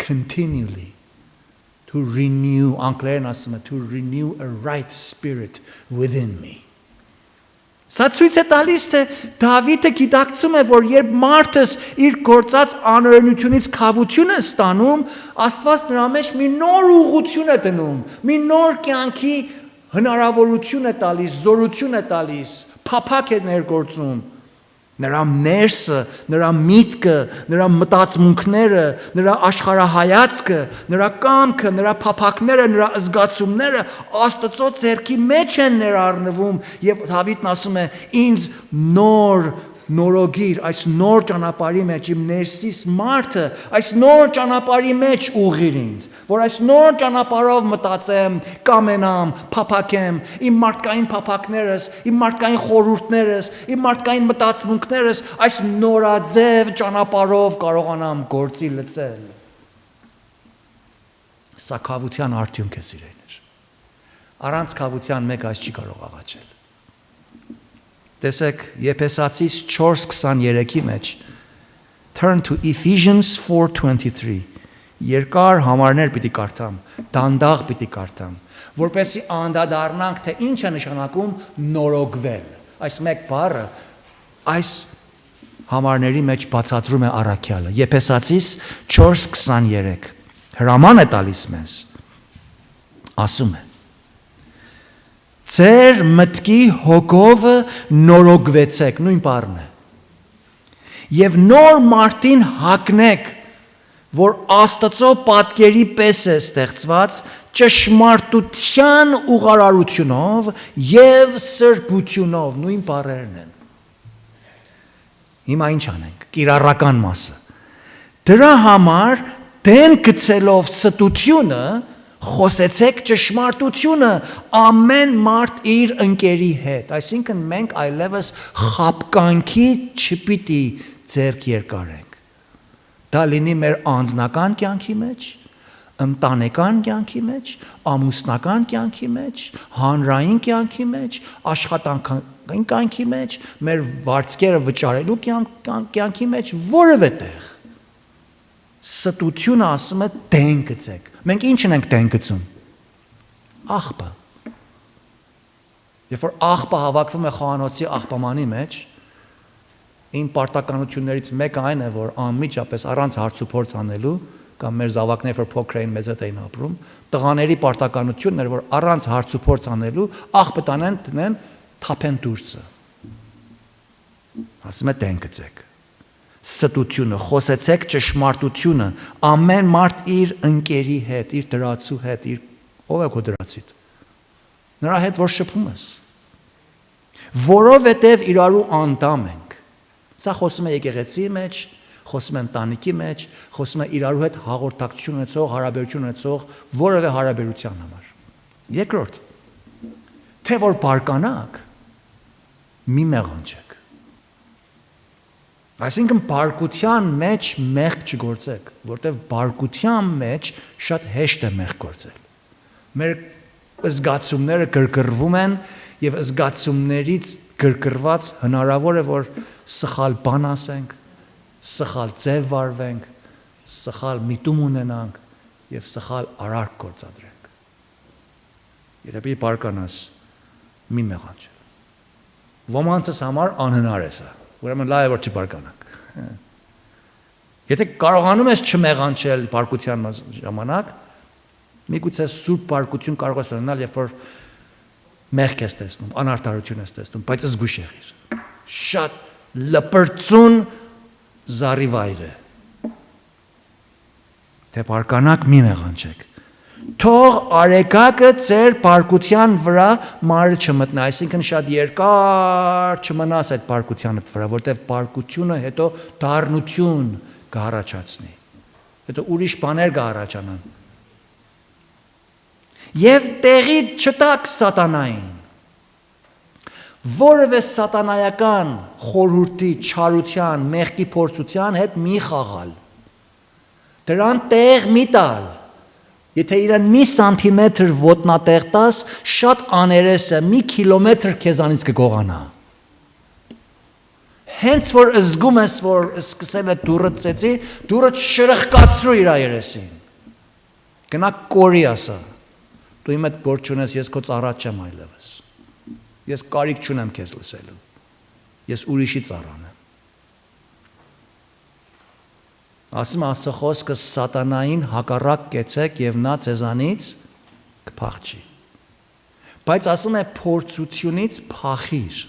continually to renew, անգլերեն ասում է, to renew a right spirit within me. Սա ցույց է տալիս, թե Դավիթը գիտակցում է, որ երբ մարդս իր գործած անօրենությունից քավություն է ստանում, Աստված նրա մեջ մի նոր ուղղություն է դնում, մի նոր կյանքի հնարավորություն է տալիս, զորություն է տալիս, փափակ է ներգործում։ Նրա ներսը, նրա միտքը, նրա մտածմունքները, նրա աշխարհայացքը, նրա կամքը, նրա փափակները, նրա զգացումները Աստծո ձեռքի մեջ են ներառնվում եւ Դավիթն ասում է ինձ նորոգիր այս նոր ճանապարհի մեջ իմ ներսիս մարդը այս նոր ճանապարհի մեջ ուղղիր ինձ որ այս նոր ճանապարհով մտածեմ կամենամ փափակեմ իմ մարդկային փափակներս իմ մարդկային խորհուրդներս իմ մարդկային մտածմունքներս այս նորաձև ճանապարհով կարողանամ գործի լցել սա քավության արդյունք է սիրելիներ առանց քավության մեկ այս չի կարող աղաչել Տեսեք Եփեսացիս 4:23-ի մեջ Turn to Ephesians 4:23 Երկար համարներ պիտի կարդամ, դանդաղ պիտի կարդամ, որպեսզի անդրադառնանք, թե ինչ է նշանակում նորոգվել։ Այս մեկ բառը այս համարների մեջ բացատրում է առաքյալը։ Եփեսացիս 4:23 հրաման է տալիս մեզ։ Ասում է Ձեր մտքի հոգովը նորոգվեցեք, նույն բառն է։ Եվ նոր մարդին հագնեք, որ Աստծո պատկերի պես է ստեղծված ճշմարտության ուղղարարությունով եւ սրբությունով, նույն բառերն են։ Հիմա ինչ անենք, կիրառական մասը։ Դրա համար դեն գցելով ստությունը Խոսեցեք ճշմարտությունը ամեն մարդ իր ընկերի հետ այսինքն մենք այլևս խապկանքի չպիտի ձեռք երկարենք դա լինի մեր անձնական կյանքի մեջ ընտանեկան կյանքի մեջ ամուսնական կյանքի մեջ հանրային կյանքի մեջ աշխատանքային կյանքի մեջ մեր վարձքերը վճարելու կյանքի մեջ որևէ տեղ Ստությունը ասում է դեն գցեք։ Մենք ինչն ենք դեն գցում։ Աղբը։ Երբ որ աղբը հավաքվում է խոհանոցի աղբամանի մեջ, իմ պարտականություններից մեկը այն է, որ անմիջապես առանց հարցուփորձ անելու, կամ մեր զավակները որ փոքր էին մեծ հետ էին ապրում, տղաների պարտականությունն էր, որ առանց հարցուփորձ անելու աղբը տանեն տնեն թափեն դուրսը։ Ասում է դեն գցեք։ Ստությունը, խոսեցեք ճշմարտությունը, ամեն մարդ իր ընկերի հետ, իր դրացու հետ, ով է քո դրացիդ։ Նրա հետ որ շփում ես։ Որովհետև իրարու անդամ ենք։ Սա խոսում է եկեղեցի մեջ, խոսում է ընտանիքի մեջ, խոսում է իրարու հետ հաղորդակցություն ունեցող, հարաբերություն ունեցող որևէ հարաբերության համար։ Երկրորդ, թե որ բարկանաք, մի մեղանչեք։ Այսինքն բարկության մեջ մեղք չգործեք, որտեղ բարկության մեջ շատ հեշտ է մեղք գործել։ Մեր զգացումները գրգռվում են եւ զգացումներից գրգռված հնարավոր է որ սխալ բան ասենք, սխալ ձև վարվենք, սխալ միտում ունենանք եւ սխալ արարք գործադրենք։ Երբ բարկանաս մի մեղանչել։ Ոմանցս համար անհնար է սա։ Ուրեմն լավ է որ չբարկանանք։ Եթե կարողանում ես չմեղանչել բարկության ժամանակ, միգուցե սուրբ բարկություն կարող ես ունենալ, երբ որ մեղք ես տեսնում, անարդարություն ես տեսնում, բայց զգույշ եղիր։ Շատ լպրծուն զառիվայր է։ Թե բարկանաք մի մեղանչեք։ Թող արեգակը ձեր բարկության վրա մարը չմտնի, այսինքն շատ երկար չմնաս այդ բարկությանդ վրա, որտեղ բարկությունը հետո դառնություն, կհառաջացնի։ Հետո ուրիշ բաներ կհառաջանան։ Եվ տեղի չտաք սատանային։ Որևէ սատանայական խորհուրդի, չարության, մեղքի փորձության հետ մի խաղալ։ Դրան տեղ մի տալ։ Եթե իրան մի սանտիմետր ոտնատեղ տաս, շատ աներեսը մի կիլոմետր քեզանից կգողանա։ Հենց որ զգում ես, որ սկսել է դուրը ծեծի, դուրը շրխկացրու իր երեսին։ Գնա կորի ասա։ Դու իմ հետ գործ չունես, ես քո ծառատ չեմ այլևս։ Ես կարիք չունեմ քեզ լսելու։ Ես ուրիշի ծառան եմ։ Ասում Աստծո խոսքը սատանային հակառակ կեցեք եւ նա ձեզանից կփախչի։ Բայց ասում է փորձությունից փախիր։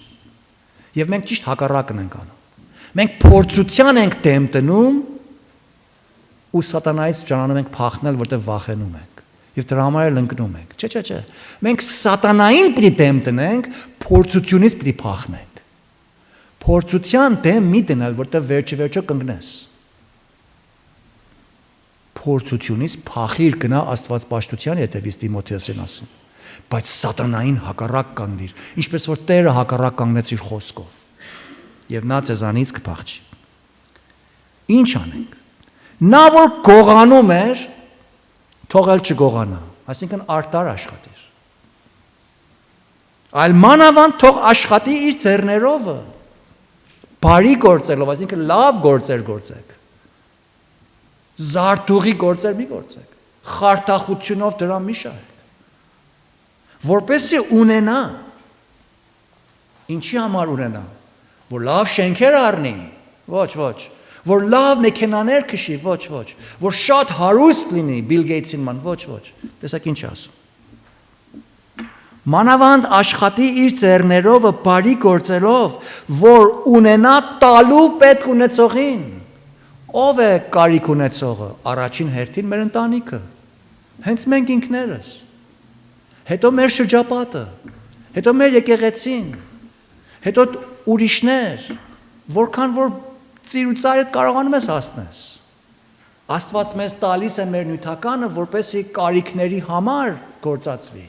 Եվ մենք ճիշտ հակառակն ենք անում։ Մենք փորձության ենք դեմ տնում ու սատանայից ճանանում ենք փախնել, որտեղ վախենում ենք։ Եվ դրա համար էլ ընկնում ենք։ Չէ։ Մենք սատանային պիտի դեմ տնենք, փորձությունից պիտի փախնենք։ Փորձության դեմ մի դնել, որտեղ վերջը կընկնես։ Փորձությունից փախիր գնա Աստվածպաշտության հետևից Տիմոթեոսին ասում, բայց սատանային հակառակ կանգնիր, ինչպես որ Տերը հակառակ կանգնեց իր խոսքով, եւ նա ձեզանից կփախչի։ Ինչ անենք։ Նա որ գողանում էր, թողել չգողանա, այսինքն արտար աշխատիր։ Այլ մանավանդ թող աշխատի իր ձեռներով, բարի գործելով, այսինքն լավ գործեր գործեք։ Զարթուղի գործեր մի գործեք, խարթախությունով դրան մի շահեք, որպեսզի ունենա, ինչի համար ունենա, որ լավ շենքեր առնի, ոչ, որ լավ մեքենաներ քշի, ոչ, որ շատ հարուստ լինի, Բիլ Գեյթսին ման, ոչ, տեսակ ինչ ասում։ Մանավանդ աշխատի իր ձեռներով, բարի գործելով, որ ունենա տալու պետք ունեցողին։ Ով է կարիք ունեցողը, առաջին հերթին մեր ընտանիքը, հենց մենք ինքներս, հետո մեր շրջապատը, հետո մեր եկեղեցին, հետո ուրիշներ, որքան որ ծիրուցարդ կարողանում ես հասնես։ Աստված մեզ տալիս է մեր նյութականը, որպեսզի կարիքների համար գործածվի,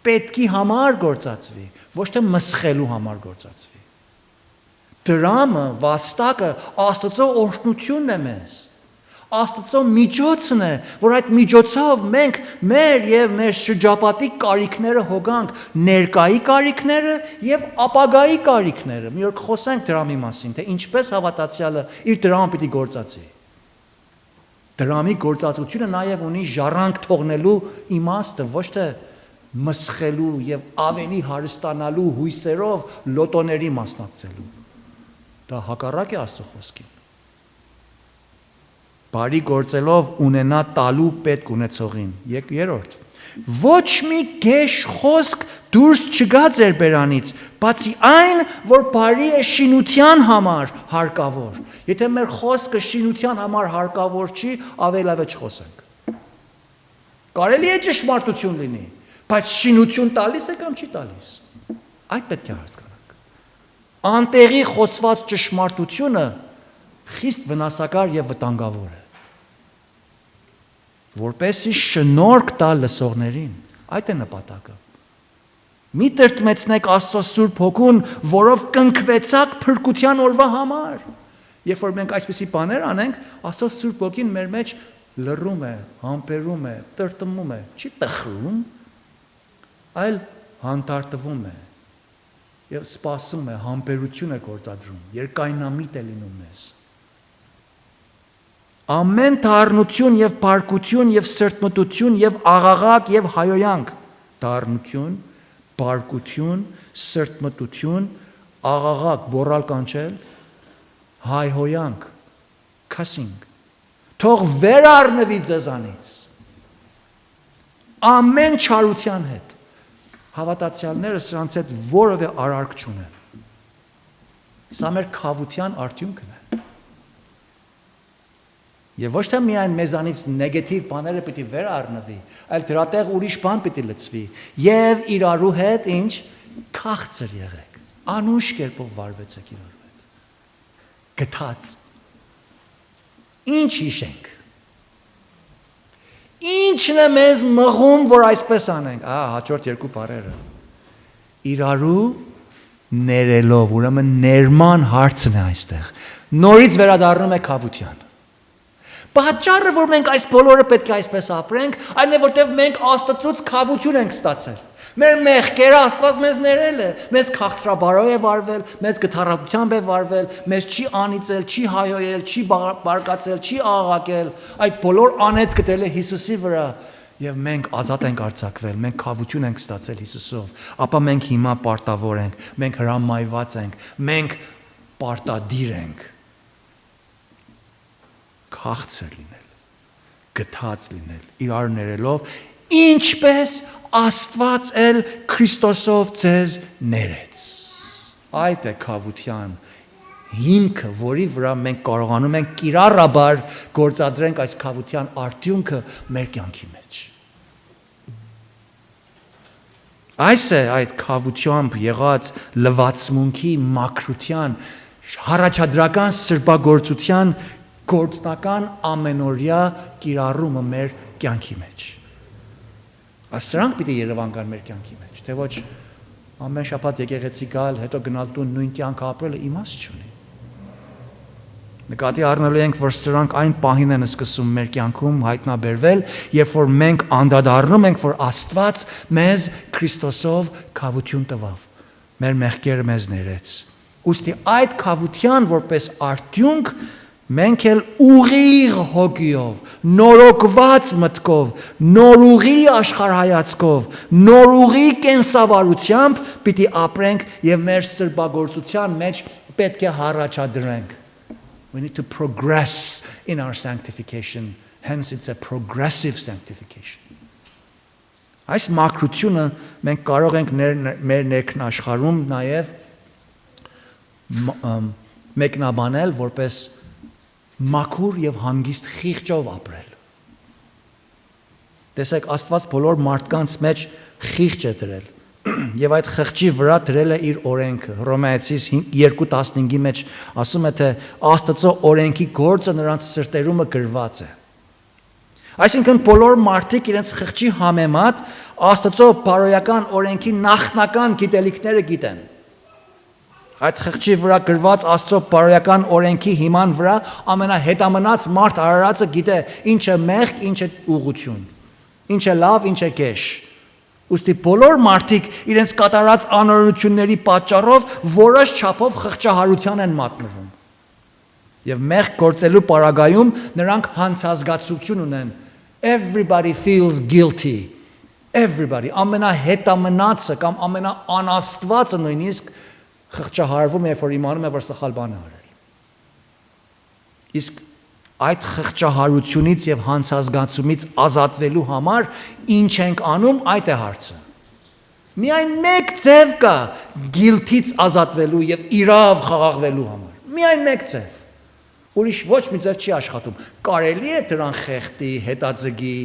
պետքի համար գործածվի, ոչ թե մսխելու համար գործածվի։ Դրամը, վաստակը Աստծո օրհնությունն է մեզ։ Աստծո միջոցն է, որ այդ միջոցով մենք մեր եւ մեր շրջապատի կարիքները հոգանք, ներկայի կարիքները եւ ապագայի կարիքները։ Մի օր կխոսենք դրամի մասին, թե ինչպես հավատացյալը իր դրամը պիտի գործածի։ Դրամի գործածությունը նաեւ ունի ժառանգ թողնելու իմաստը, ոչ թե մսխելու եւ ավելի հարստանալու հույսերով լոտոների մասնակցելու։ Դա հակառակ է Աստծո խոսքին։ Բարի գործելով ունենա տալու պետք ունեցողին։ Երրորդ։ Ոչ մի գեշ խոսք դուրս չգա ձեր բերանից, բացի այն, որ բարի է շինության համար հարկավոր։ Եթե մեր խոսքը շինության համար հարկավոր չի, ավելավե չխոսենք։ Կարելի է ճշմարտություն լինի, բայց շինություն տալիս է կամ չի տալիս։ Այդ պետք է հասկանանք։ Անտեղի խոսված ճշմարտությունը խիստ վնասակար եւ վտանգավոր է։ Որպեսզի շնորհք տա լսողներին, այդ է նպատակը։ Մի տրտմեցնեք Աստծո Սուրբ Հոգուն, որով կնքվեցաք փրկության օրվա համար։ Երբ որ մենք այսպիսի բաներ անենք, Աստծո Սուրբ Հոգին մեր մեջ լռում է, համբերում է, տրտմում է, չի տխրում, այլ հանդարտվում է եւ սպասում է, համբերություն է գործադրում, երկայնամիտ է լինում մեզ։ Ամեն դառնություն եւ բարկություն եւ սրտմտություն եւ աղաղակ եւ հայոյանք, դառնություն, բարկություն, սրտմտություն, աղաղակ, բորալ կանչել, հայհոյանք, cussing, թող վերառնվի ձեզանից։ Ամեն չարության հետ հավատացյալները սրանց հետ որևէ արարք չունեն։ Սա մեր քավության արդյունքն է։ Եվ ոչ թե միայն մեզանից նեգատիվ բաները պիտի վերառնվի, այլ դրա տեղ ուրիշ բան պիտի լցվի։ Եվ իրարու հետ ինչ քաղցր եղեք, անուշ կերպով վարվեցեք իրարու հետ։ Գթած։ Ինչ հիշենք։ Ինչն է մեզ մղում, որ այսպես անենք։ Հաջորդ երկու բառերը։ Իրարու ներելով, ուրեմն ներման հարցն է այստեղ։ Նորից վերադառնում է քավության։ Պատճառը, որ մենք այս բոլորը պետք է այսպես ապրենք, այն է, որտեղ մենք Աստծուց քավություն ենք ստացել։ Մեր մեղքերը Աստված մեզ ներել է, մեզ քաղցրաբարով է վարվել, մեզ գթառակությամբ է վարվել, մեզ չի անիծել, չի հայոյել, չի բարկացել, չի աղաղակել, այդ բոլոր անեծքը դրել է Հիսուսի վրա, եւ մենք ազատ ենք արձակվել, մենք քավություն ենք ստացել Հիսուսով, ապա մենք հիմա պարտավոր ենք, մենք հրամայված ենք, մենք պարտադիր ենք քաղցր լինել, գթած լինել, իրար ներելով, ինչպես Աստված էլ Քրիստոսով ձեզ ներեց։ Այդ է քավության հիմքը, որի վրա մենք կարողանում ենք կիրառաբար գործադրենք այս քավության արդյունքը մեր կյանքի մեջ։ Այս է այդ քավությամբ եղած լվացմունքի մաքրության, հառաջադրական սրբագործության գործնական ամենօրյա կիրառումը մեր կյանքի մեջ։ Սրանք պիտի երևան կան մեր կյանքի մեջ, թե ոչ ամեն շաբաթ եկեղեցի գալ, հետո գնալ տուն նույն կյանքը ապրելը իմաստ չունի։ Նկատի առնելու ենք, որ սրանք այն պահին են սկսում մեր կյանքում հայտնաբերվել, երբ որ մենք անդրադառնում ենք, որ Աստված մեզ Քրիստոսով քավություն տվավ, մեր մեղքերը մեզ ներեց։ Ուստի այդ քավության որպես արդյունք մենք էլ ուղիղ հոգիով, նորոգված մտքով, նորուղի աշխարհայացքով, նորուղի կենսավարությամբ պիտի ապրենք եւ մեր սրբագործության մեջ պետք է հառաջադրենք։ We need to progress in our sanctification. Hence it's a progressive sanctification. Այս մաքրությունը մենք կարող ենք մեր ներքն աշխարհում նաեւ մեկնաբանել որպես մաքուր եւ հանգիստ խիղճով ապրել։ Տեսեք, Աստված բոլոր մարդկանց մեջ խիղճ է դրել եւ այդ խղճի վրա դրել է իր օրենքը։ Հռոմեացիս 2:15-ի մեջ ասում է, թե Աստծո օրենքի գործը նրանց սրտերում գրված է։ Այսինքն բոլոր մարդիկ իրենց խղճի համեմատ Աստծո բարոյական օրենքի նախնական գիտելիքները գիտեն։ Այդ խղճի վրա գրված Աստծո բարոյական օրենքի հիման վրա ամենահետամնաց մարդ արարածը գիտե ինչ է մեղք, ինչ է ուղղություն, ինչ է լավ, ինչ է կեշ։ Ուստի բոլոր մարդիկ իրենց կատարած անօրենությունների պատճառով որոշ չափով խղճահարության են մատնվում։ Եվ մեղք գործելու պարագայում նրանք հանցազգացություն ունեն։ Everybody feels guilty. Everybody, ամենահետամնացը կամ ամենաանաստվածը նույնիսկ խղճահարվում է, երբ որ իմանում է, որ սխալ բան է արել։ Իսկ այդ խղճահարությունից եւ հանցազգացումից ազատվելու համար ինչ ենք անում, այդ է հարցը։ Միայն մեկ ձև կա guilt-ից ազատվելու եւ իրավ խաղաղվելու համար։ Միայն մեկ ձև։ Ուրիշ ոչ մի ձև չի աշխատում։ Կարելի է դրան խեղդի, հետաձգի,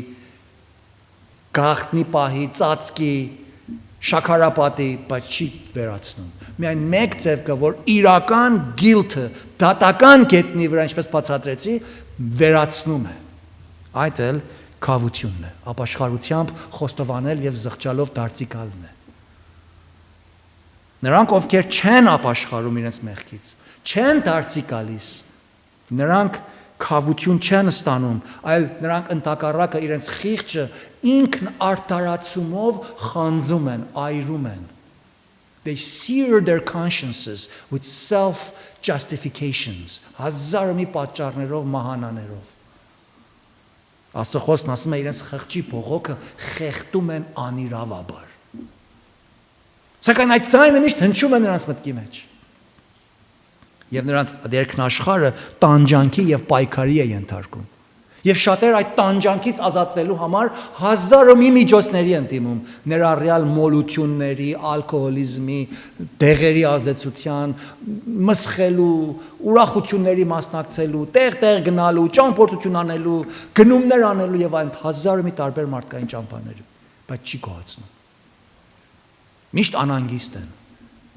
գաղտնի պահի, ծածկի, շաքարապատի, բայց չի վերացնում։ Միայն մեկ ձև կա, որ իրական guilt-ը դատական գետնի վրա, ինչպես բացատրեցի, վերացնում է։ Այդ էլ քավությունն է, ապաշխարությամբ խոստովանել եւ զղջալով դարձի գալն է։ Նրանք, ովքեր չեն ապաշխարում իրենց մեղքից, չեն դարձի գալիս, նրանք քավություն չեն ստանում, այլ նրանք ընդհակառակը իրենց խիղճը ինքն արդարացումով խանձում են, այրում են։ They sear their consciences with self-justifications, հազար մի պատճառներով, մահանաներով։ Աստծո ասում է իրենց խղճի բողոքը խեղդում են անիրավաբար։ Սակայն այդ ձայնը միշտ հնչում է նրանց մտքի մեջ։ Եվ նրանց ներքնաշխարհը տանջանքի եւ պայքարի է ենթարկում։ Եվ շատեր այդ տանջանքից ազատվելու համար հազարը մի միջոցների են դիմում, ներառյալ մոլությունների, ալկոհոլիզմի, դեղերի ազդեցության, մսխելու, ուրախությունների մասնակցելու, տեղ-տեղ գնալու, ճամփորդություն անելու, գնումներ անելու եւ այն հազարը մի տարբեր մարդկային ճամփաներ, բայց չի գոհացնում։ Միշտ անհանգիստ են,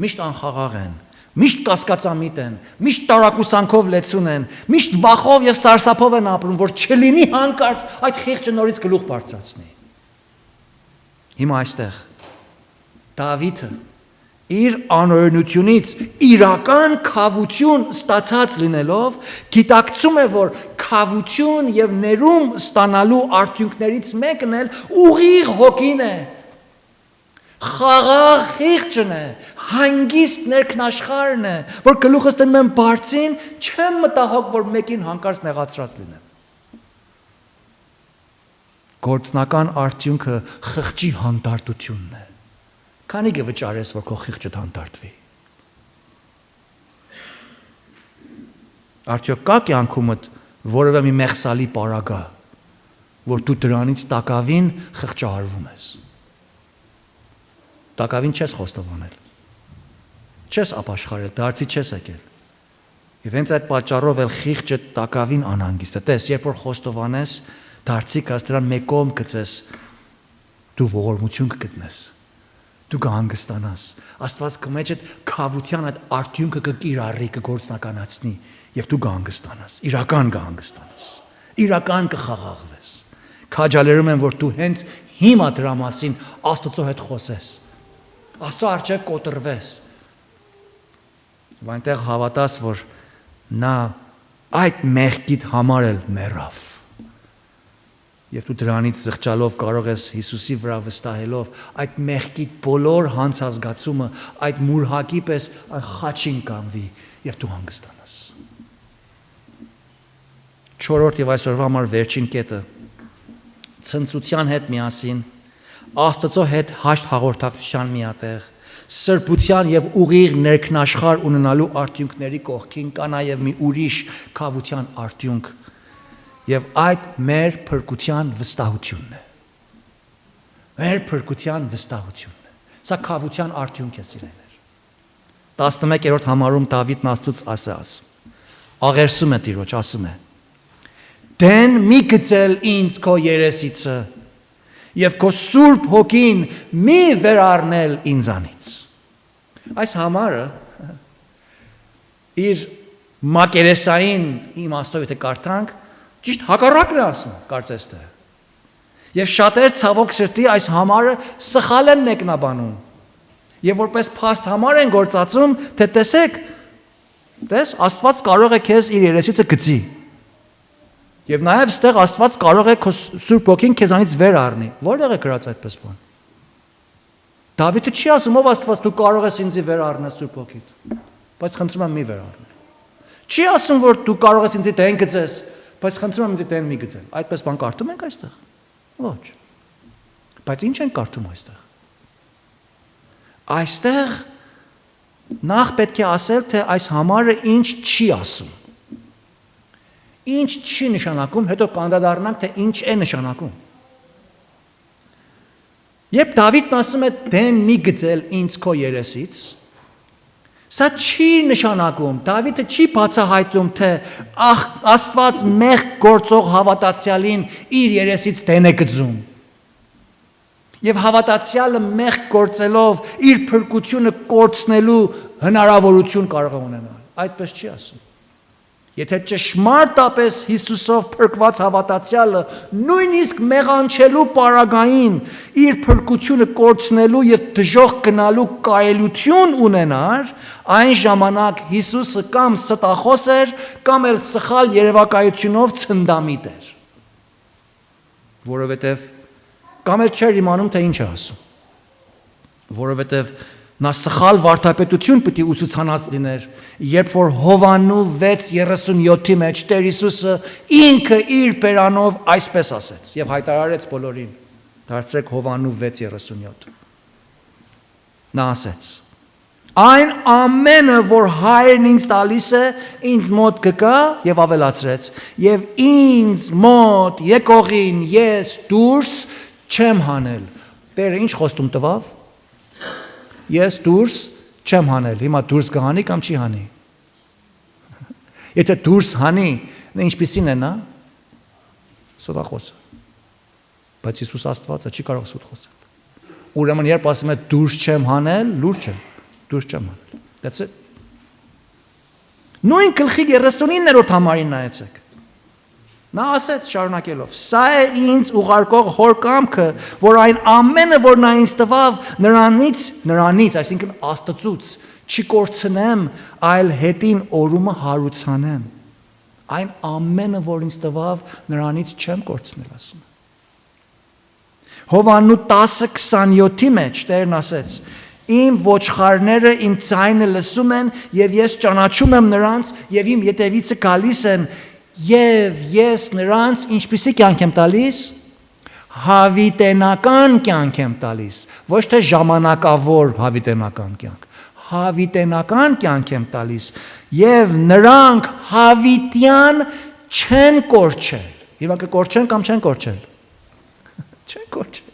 միշտ անխաղաղ են, Միշտ կասկածամիտ են, միշտ տարակուսանքով լեցուն են, միշտ վախով եւ սարսափով են ապրում, որ չլինի հանկարծ այդ խիղճը նորից գլուխ բարձրացնի։ Հիմա այստեղ Դավիթը իր անօրենությունից իրական քավություն ստացած լինելով գիտակցում է, որ քավություն եւ ներում ստանալու արդյունքներից մեկն էլ ուղիղ հոգին է, խաղաղ խիղճն է, հանգիստ ներքնաշխարհն է, որ գլուխս դնում եմ բարձին, չեմ մտահոգ, որ մեկին հանկարծ նեղացրած լինեմ։ Գործնական արդյունքը խղճի հանդարտությունն է։ Քանի կվճարես, որ քո խիղճը հանդարտվի։ Արդյոք կա կյանքումդ որևէ մի մեղսալի պարագա, որ դու դրանից տակավին խղճահարվում ես։ Տակավին չես խոստովանել, չես ապաշխարել, դարձի չես եկել։ Եվ հենց այդ պատճառով էլ խիղճը տակավին անհանգիստ է։ Տես, երբ որ խոստովանես, դարձի կաս դրան մեկ կողմ գցես, դու ողորմություն կգտնես, դու կհանգստանաս։ Աստված քո մեջ այդ քավության այդ արդյունքը կկիրառի, կգործնականացնի, եւ դու կհանգստանաս, իրական կհանգստանաս, իրական կխաղաղվես։ Քաջալերում եմ, որ դու հենց հիմա դրա մասին Աստծո հետ խոսես, Աստծո առջև կոտրվես։ Ու այնտեղ հավատաս, որ նա այդ մեղքիդ համար էլ մեռավ։ Եվ դու դրանից զղջալով կարող ես Հիսուսի վրա վստահելով այդ մեղքիդ բոլոր հանցազգացումը այդ մուրհակի պես խաչին կանվի եւ դու հանգստանաս։ Չորրորդ եւ այսօրվա համար վերջին կետը ցնծության հետ միասին Աստծո հետ հաշտ հաղորդակցության միատեղ սրբության եւ ուղիղ ներքնաշխարհ ունենալու արդյունքների կողքին կա նաեւ մի ուրիշ քավության արդյունք եւ այդ մեր փրկության վստահությունն է։ Մեր փրկության վստահությունն է։ Սա քավության արդյունք է, սիրելիներ։ 11-րդ համարում Դավիթն Աստծուց ասում։ Աղերսում է Տիրոջ, ասում է. Դեն մի գծել ինձ քո երեսիցը եւ քո սուրբ հոգին մի վերառնել ինձանից։ Այս համարը իր մակերեսային իմաստով եթե կարդանք, ճիշտ հակառակն է ասում, կարծես թե։ Եվ շատեր ցավոք սրտի այս համարը սխալ են մեկնաբանում։ Եվ որպես փաստ համար են գործածում, թե տեսեք, տես Աստված կարող է քեզ իր երեսիցը գծի։ Եվ նաև ստեղ Աստված կարող է քո Սուրբ Հոգին քեզանից վեր առնի։ Որտեղ է գրած այդպես բան։ Դավիթը չի ասում, ով Աստված դու կարող ես ինձ վեր առնել Սուրբ Հոգիդ, բայց խնդրում եմ մի վեր առնել։ Չի ասում, որ դու կարող ես ինձ դեն գծես, բայց խնդրում եմ ինձ դեն մի գծել։ Այդպես բան կարդում ենք այստեղ։ Ոչ։ Բայց ինչ են կարդում այստեղ։ Այստեղ նախ պետք է ասել, թե այս համարը ինչ չի ասում։ Ինչ չի նշանակում, հետո կանդրադառնանք, թե ինչ է նշանակում։ Երբ Դավիթն ասում է դեն մի գծել ինձ քո երեսից, սա չի նշանակում, Դավիթը չի բացահայտում, թե Աստված մեղք գործող հավատացյալին իր երեսից դեն է գծում։ Եվ հավատացյալը մեղք գործելով իր փրկությունը կորցնելու հնարավորություն կարող է ունենալ։ Այդպես չի ասում։ Եթե ճշմարտապես Հիսուսով փրկված հավատացյալը նույնիսկ մեղանչելու պարագային իր փրկությունը կորցնելու եւ դժոխք գնալու կարելություն ունենար, այն ժամանակ Հիսուսը կամ ստախոս էր, կամ էլ սխալ երևակայությունով ցնդամիտ էր։ Որովհետեւ կամ էլ չէր իմանում, թե ինչ է ասում։ Որովհետեւ նա սխալ վարդապետություն պիտի ուսուցանած լիներ, երբ որ Հովաննու 6:37-ի մեջ Տեր Հիսուսը ինքը իր բերանով այսպես ասեց եւ հայտարարեց բոլորին։ Դարձրեք Հովաննու 6:37։ Նա ասեց. Այն ամենը, որ Հայրն ինձ տալիս է, ինձ մոտ կգա եւ ավելացրեց, եւ ինձ մոտ եկողին ես դուրս չեմ հանել։ Տերը ինչ խոստում տվավ։ Ես դուրս չեմ հանել, հիմա դուրս կհանի կամ չի հանի։ Եթե դուրս հանի, ինչպիսին է նա։ Սուտախոսը։ Բայց Հիսուս Աստվածը չի կարող սուտ խոսել։ Ուրեմն երբ ասում է դուրս չեմ հանել, լուրջ է, դուրս չեմ հանել։ That's it։ Նույն գլխի 39-րդ համարին նայեցեք։ Նա ասեց շարունակելով. «Սա է ինձ ուղարկող հոր կամքը, որ այն ամենը, որ նա ինձ տվավ, նրանից, այսինքն Աստծուց, չկորցնեմ, այլ հետին օրումը հարուցանեմ։ Այն ամենը, որ ինձ տվավ, նրանից չեմ կորցնել», ասում է։ Հովաննու 10:27-ի մեջ Տերն ասեց. «Իմ ոչխարները իմ ձայնը լսում են, եւ ես ճանաչում եմ նրանց, եւ իմ ետևիցը գալիս են, եւ ես նրանց ինչպիսի կյանք եմ տալիս, հավիտենական կյանք եմ տալիս, ոչ թե ժամանակավոր հավիտենական կյանք, հավիտենական կյանք եմ տալիս, եւ նրանք հավիտյան չեն կորչել»։ Հիմա կկորչեն կամ չեն կորչել։ Չեն կորչել։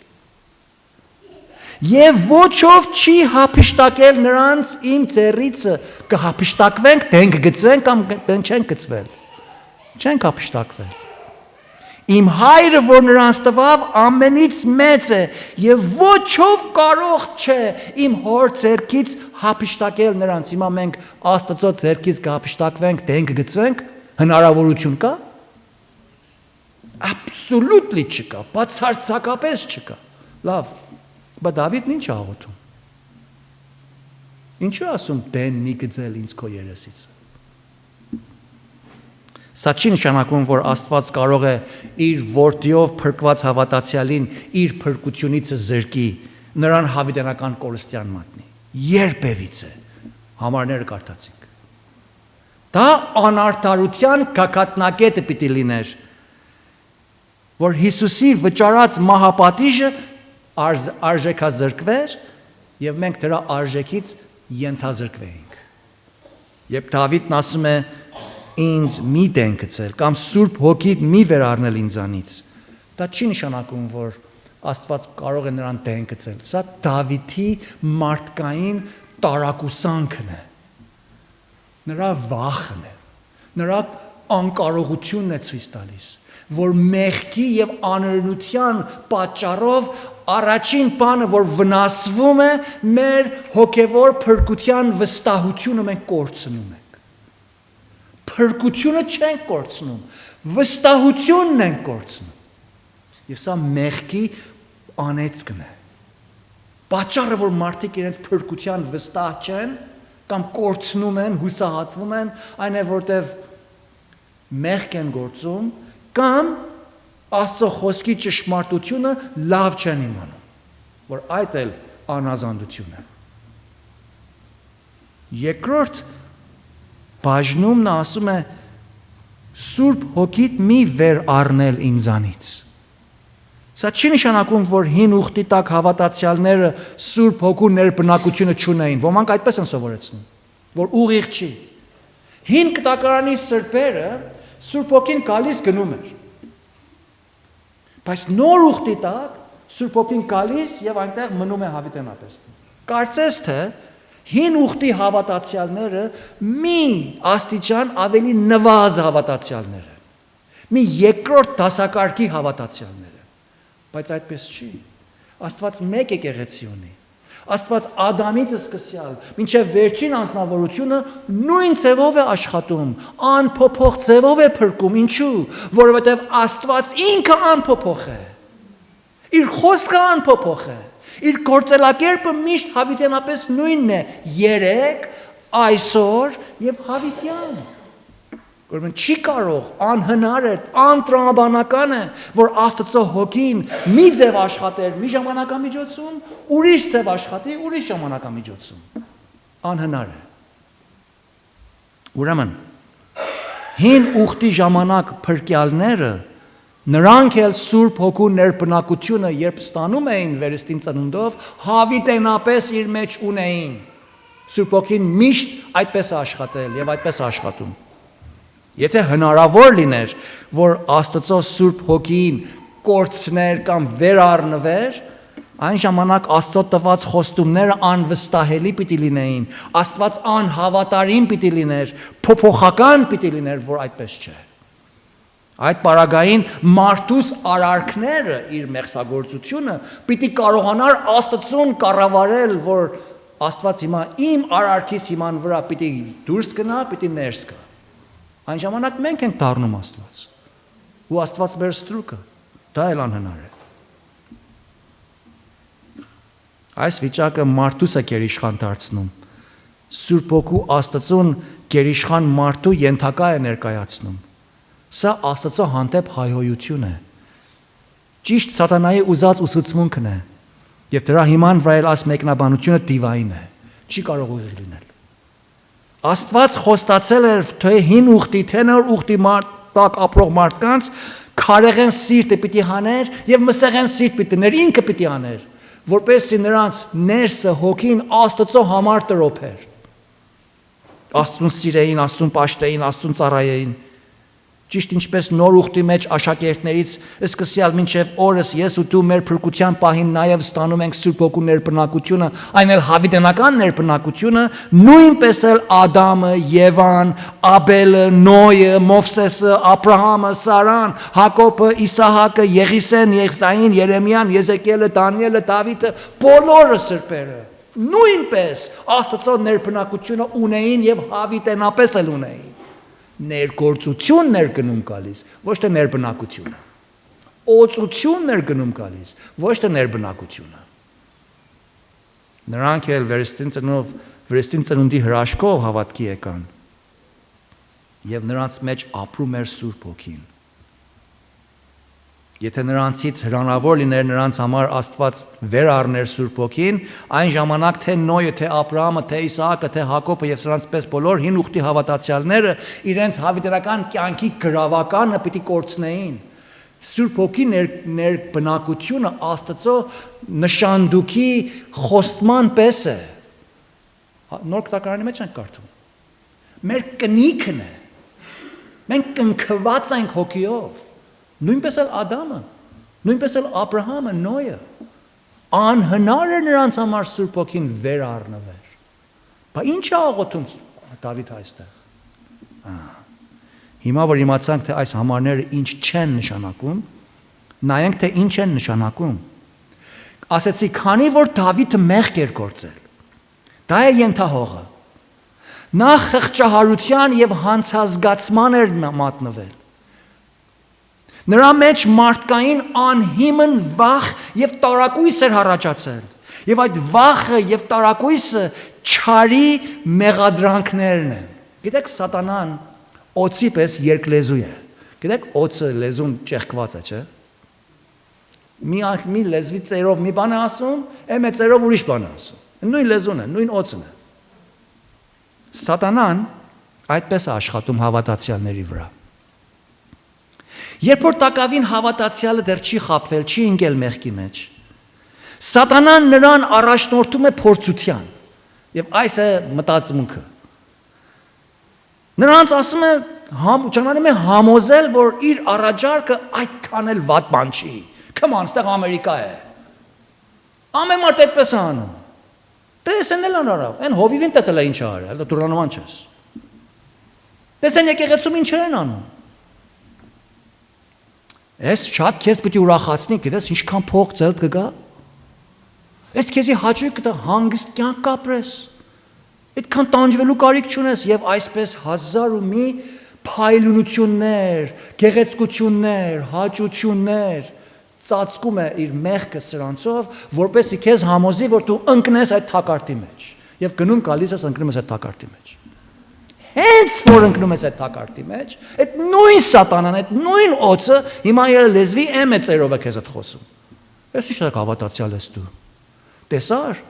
«Եվ ոչով չի հափշտակել նրանց իմ ձեռիցը», կհափշտակվենք, դեն կգծվենք կամ դեն չեն գծվել։ Չենք հափշտակվել։ «Իմ հայրը, որ նրանց տվավ, ամենից մեծ է, եւ ոչով կարող չէ իմ հոր ձեռքից հափշտակել նրանց»։ Հիմա մենք Աստծո ձեռքից կհափշտակվենք, դեն կգծվենք, հնարավորություն կա։ Absolutely չկա, բացարձակապես չկա։ Լավ, բայց Դավիթն ինչ է աղոթում։ Ինչու ասում դեն մի գծել ինձ քո երեսից։ Սա չի նշանակում, որ Աստված կարող է իր որդիով փրկված հավատացյալին իր փրկությունից զրկի, նրան հավիտենական կորստյան մատնի։ Երբևիցե համարները կարդացինք։ Դա անարդարության գագաթնակետը պիտի լիներ, որ Հիսուսի վճարած մահապատիժը արժեքազրկվեր եւ մենք դրա արժեքից ենթազրկվեինք։ Երբ Դավիթն ասում է ինձ մի դեն գցել կամ Սուրբ Հոգիդ մի վերառնել ինձանից, դա չի նշանակում, որ Աստված կարող է նրան դեն գցել։ Սա Դավիթի մարդկային տարակուսանքն է։ Նրա վախն է, նրա անկարողությունն է ցույց տալիս, որ մեղքի եւ անօրենության պատճառով առաջին բանը, որ վնասվում է, մեր հոգևոր փրկության վստահությունը մենք կորցնում ենք։ Փրկությունը չենք կորցնում, վստահությունն ենք կորցնում։ Եվ սա մեղքի անեծքն է։ Պատճառը, որ մարդիկ իրենց փրկության վստահ չեն կամ կորցնում են, հուսահատվում են, այն է, որտեվ մեղք են գործում կամ Աստծո խոսքի ճշմարտությունը լավ չեն իմանում, որ այդ էլ անազանդություն է։ Երկրորդ բաժնում նա ասում է Սուրբ Հոգիդ մի վեր առնել ինձանից։ Սա չի նշանակում, որ հին ուխտի տակ հավատացյալները Սուրբ Հոգու ներբնակությունը չունեին, ոմանք այդպես են սովորեցնում, որ ուղիղ չի։ Հին կտակարանի սրբերը Սուրբ Հոգին գալիս գնում էր։ Բայց նոր ուխտի տակ Սուրբ Հոգին գալիս եւ այնտեղ մնում է հավիտենապես։ Կարծես թե հին ուխտի հավատացյալները մի աստիճան ավելի նվազ հավատացյալներ են։ Մի երկրորդ դասակարգի հավատացյալներ են։ Բայց այդպես չի։ Աստված մեկ եկեղեցի ունի։ Աստված Ադամից սկսյալ մինչև վերջին անձնավորությունը նույն ձևով է աշխատում, անփոփոխ ձևով է փրկում։ Ինչու՞։ Որովհետև Աստված ինքը անփոփոխ է։ Իր խոսքը անփոփոխ է։ Իր գործելակերպը միշտ հավիտենապես նույնն է՝ երեք, այսօր եւ հավիտյան։ Ուրեմն չի կարող, անհնար է, անտրամաբանական է, որ Աստծո Հոգին մի ձև աշխատեր մի ժամանակամիջոցում, ուրիշ ձև աշխատի ուրիշ ժամանակամիջոցում։ Անհնար է։ Ուրեմն հին ուխտի ժամանակ փրկյալները նրանք էլ Սուրբ Հոգու ներբնակությունը երբ ստանում էին վերստին ծնունդով, հավիտենապես իր մեջ ունեին։ Սուրբ Հոգին միշտ այդպես է աշխատել եւ այդպես է աշխատում։ Եթե հնարավոր լիներ, որ Աստծո Սուրբ Հոգին կորցներ կամ վերառնվեր, այն ժամանակ Աստծո տված խոստումները անվստահելի պիտի լինեին, Աստված անհավատարիմ պիտի լիներ, փոփոխական պիտի լիներ, որ այդպես չէ։ Այդ պարագային մարդուս արարքները իր մեղսագործությունը պիտի կարողանար Աստծուն կառավարել, որ Աստված հիմա իմ արարքից հիման վրա պիտի դուրս գնա, պիտի ներս գա։ Այն ժամանակ մենք ենք դառնում Աստված։ Ու Աստված մեր ստրուկը։ Դա էլ անհնար է։ Այս վիճակը մարդուս է գերիշխան դարձնում։ Սուրբ Հոգու Աստծուն գերիշխան մարդու ենթակա է ներկայացնում։ Սա Աստծո հանդեպ հայհոյություն է։ Ճիշտ սատանայի ուզած ուսուցմունքն է։ Եվ դրա հիման վրա էլ այս մեկնաբանությունը դիվային է։ Չի կարող ուղիղ լինել։ Աստված խոստացել էր թե հին ուխտի, թե նոր ուխտի տակ ապրող մարդկանց քարեղեն սիրտը պիտի հաներ եւ մսեղեն սիրտ պիտի ներ, ինքը պիտի աներ, որպեսզի նրանց ներսը հոգին Աստծո համար տրոփեր։ Աստծուն սիրեին, Աստծուն պաշտեին, Աստծուն ծառայեին։ Ճիշտ ինչպես նոր ուխտի մեջ աշակերտներից սկսյալ մինչև օրս ես ու դու մեր փրկության պահին նաև ստանում ենք Սուրբ Հոգու ներբնակությունը, այն էլ հավիտենական ներբնակությունը, նույնպես էլ Ադամը, Եվան, Աբելը, Նոյը, Մովսեսը, Աբրահամը, Սարան, Հակոբը, Իսահակը, Եղիսեն, Եղսային, Երեմիան, Եզեկիելը, Դանիելը, Դավիթը, բոլորը սրբերը նույնպես Աստծո ներբնակությունը ունեին եւ հավիտենապես էլ ունեին։ Ներգործությունն էր գնում գալիս, ոչ թե ներբնակությունը։ Օծությունն էր գնում գալիս, ոչ թե ներբնակությունը։ Նրանք էլ վերստին ծնունդի հրաշքով հավատքի եկան։ Եվ նրանց մեջ ապրում էր Սուրբ Հոգին։ Եթե նրանցից հրանավոր լիներ նրանց համար Աստված վեր առներ Սուրբ Հոգին, այն ժամանակ թե Նոյը, թե Աբրահամը, թե Իսահակը, թե Հակոբը եւ սրանց պես բոլոր հին ուխտի հավատացյալները իրենց հավիտենական կյանքի գրավականը պիտի կորցնեին։ Սուրբ Հոգի ներբնակությունը Աստծո նշանդուքի խոստման պես է։ Նոր Կտակարանի մեջ ենք կարդում։ Մեր կնիքն է։ Մենք կնքված ենք Հոգիով։ Նույնպես էլ Ադամը, նույնպես էլ Աբրահամը, Նոյը, անհնար է նրանց համար Սուրբ Հոգին վեր առնվեր։ Բա ինչ է աղոթում Դավիթ այստեղ։ Հիմա որ իմացանք, թե այս համարները ինչ չեն նշանակում, նայենք, թե ինչ են նշանակում։ Ասեցի, քանի որ Դավիթը մեղք էր գործել, դա է ենթահողը։ Նա խղճահարության եւ հանցազգացման էր մատնվել։ Նրա մեջ մարդկային անհիմն վախ եւ տարակույս էր հառաջացել։ Եվ այդ վախը եւ տարակույսը չարի մեղադրանքներն են։ Գիտեք, սատանան օծի պես երկլեզու է։ Գիտեք, օծը լեզուն ճեղքված է, չէ՞։ Մի լեզվի ծերով մի բան է ասում, այլ ծերով ուրիշ բան է ասում։ Նույն լեզուն է, նույն օծն է։ Սատանան այդպես է աշխատում հավատացյալների վրա։ Երբ որ տակավին հավատացյալը դեռ չի խաբվել, չի ընկել մեղքի մեջ, սատանան նրան առաջնորդում է փորձության, եւ այս է մտածմունքը։ Նրանց ասում է, ճանաչում է համոզել, որ իր առաջարկը այդքան էլ վատ բան չի։ Come on, ստեղ Ամերիկա է։ Ամեն մարդ այդպես է անում։ Տեսեն էլ անարավ, այն հովիվին տեսել է ինչ է արել, դա դուրանման չես։ Տեսեն եկեղեցում ինչեր են անում։ Ես շատ քեզ պիտի ուրախացնի, գիտես ինչքան փող ծելդ կգա։ Ես քեզի հաճույք կտա, հանգիստ կյանք կապրես։ Այդքան տանջվելու կարիք չունես եւ այսպես հազար ու մի փայլունություններ, գեղեցկություններ, հաճություններ ծածկում է իր մեղքը սրանցով, որպեսզի քեզ համոզի, որ դու ընկնես այդ թակարդի մեջ։ Եվ գնում գալիս ես ընկնում ես այդ թակարդի մեջ։ Հենց որ ընկնում ես այդ թակարդի մեջ, այդ նույն սատանան, այդ նույն օծը հիմա իր լեզվի էմեցերով է քեզ այդ խոսում։ Ես ինչ հավատացյալ ես դու։ Տեսար,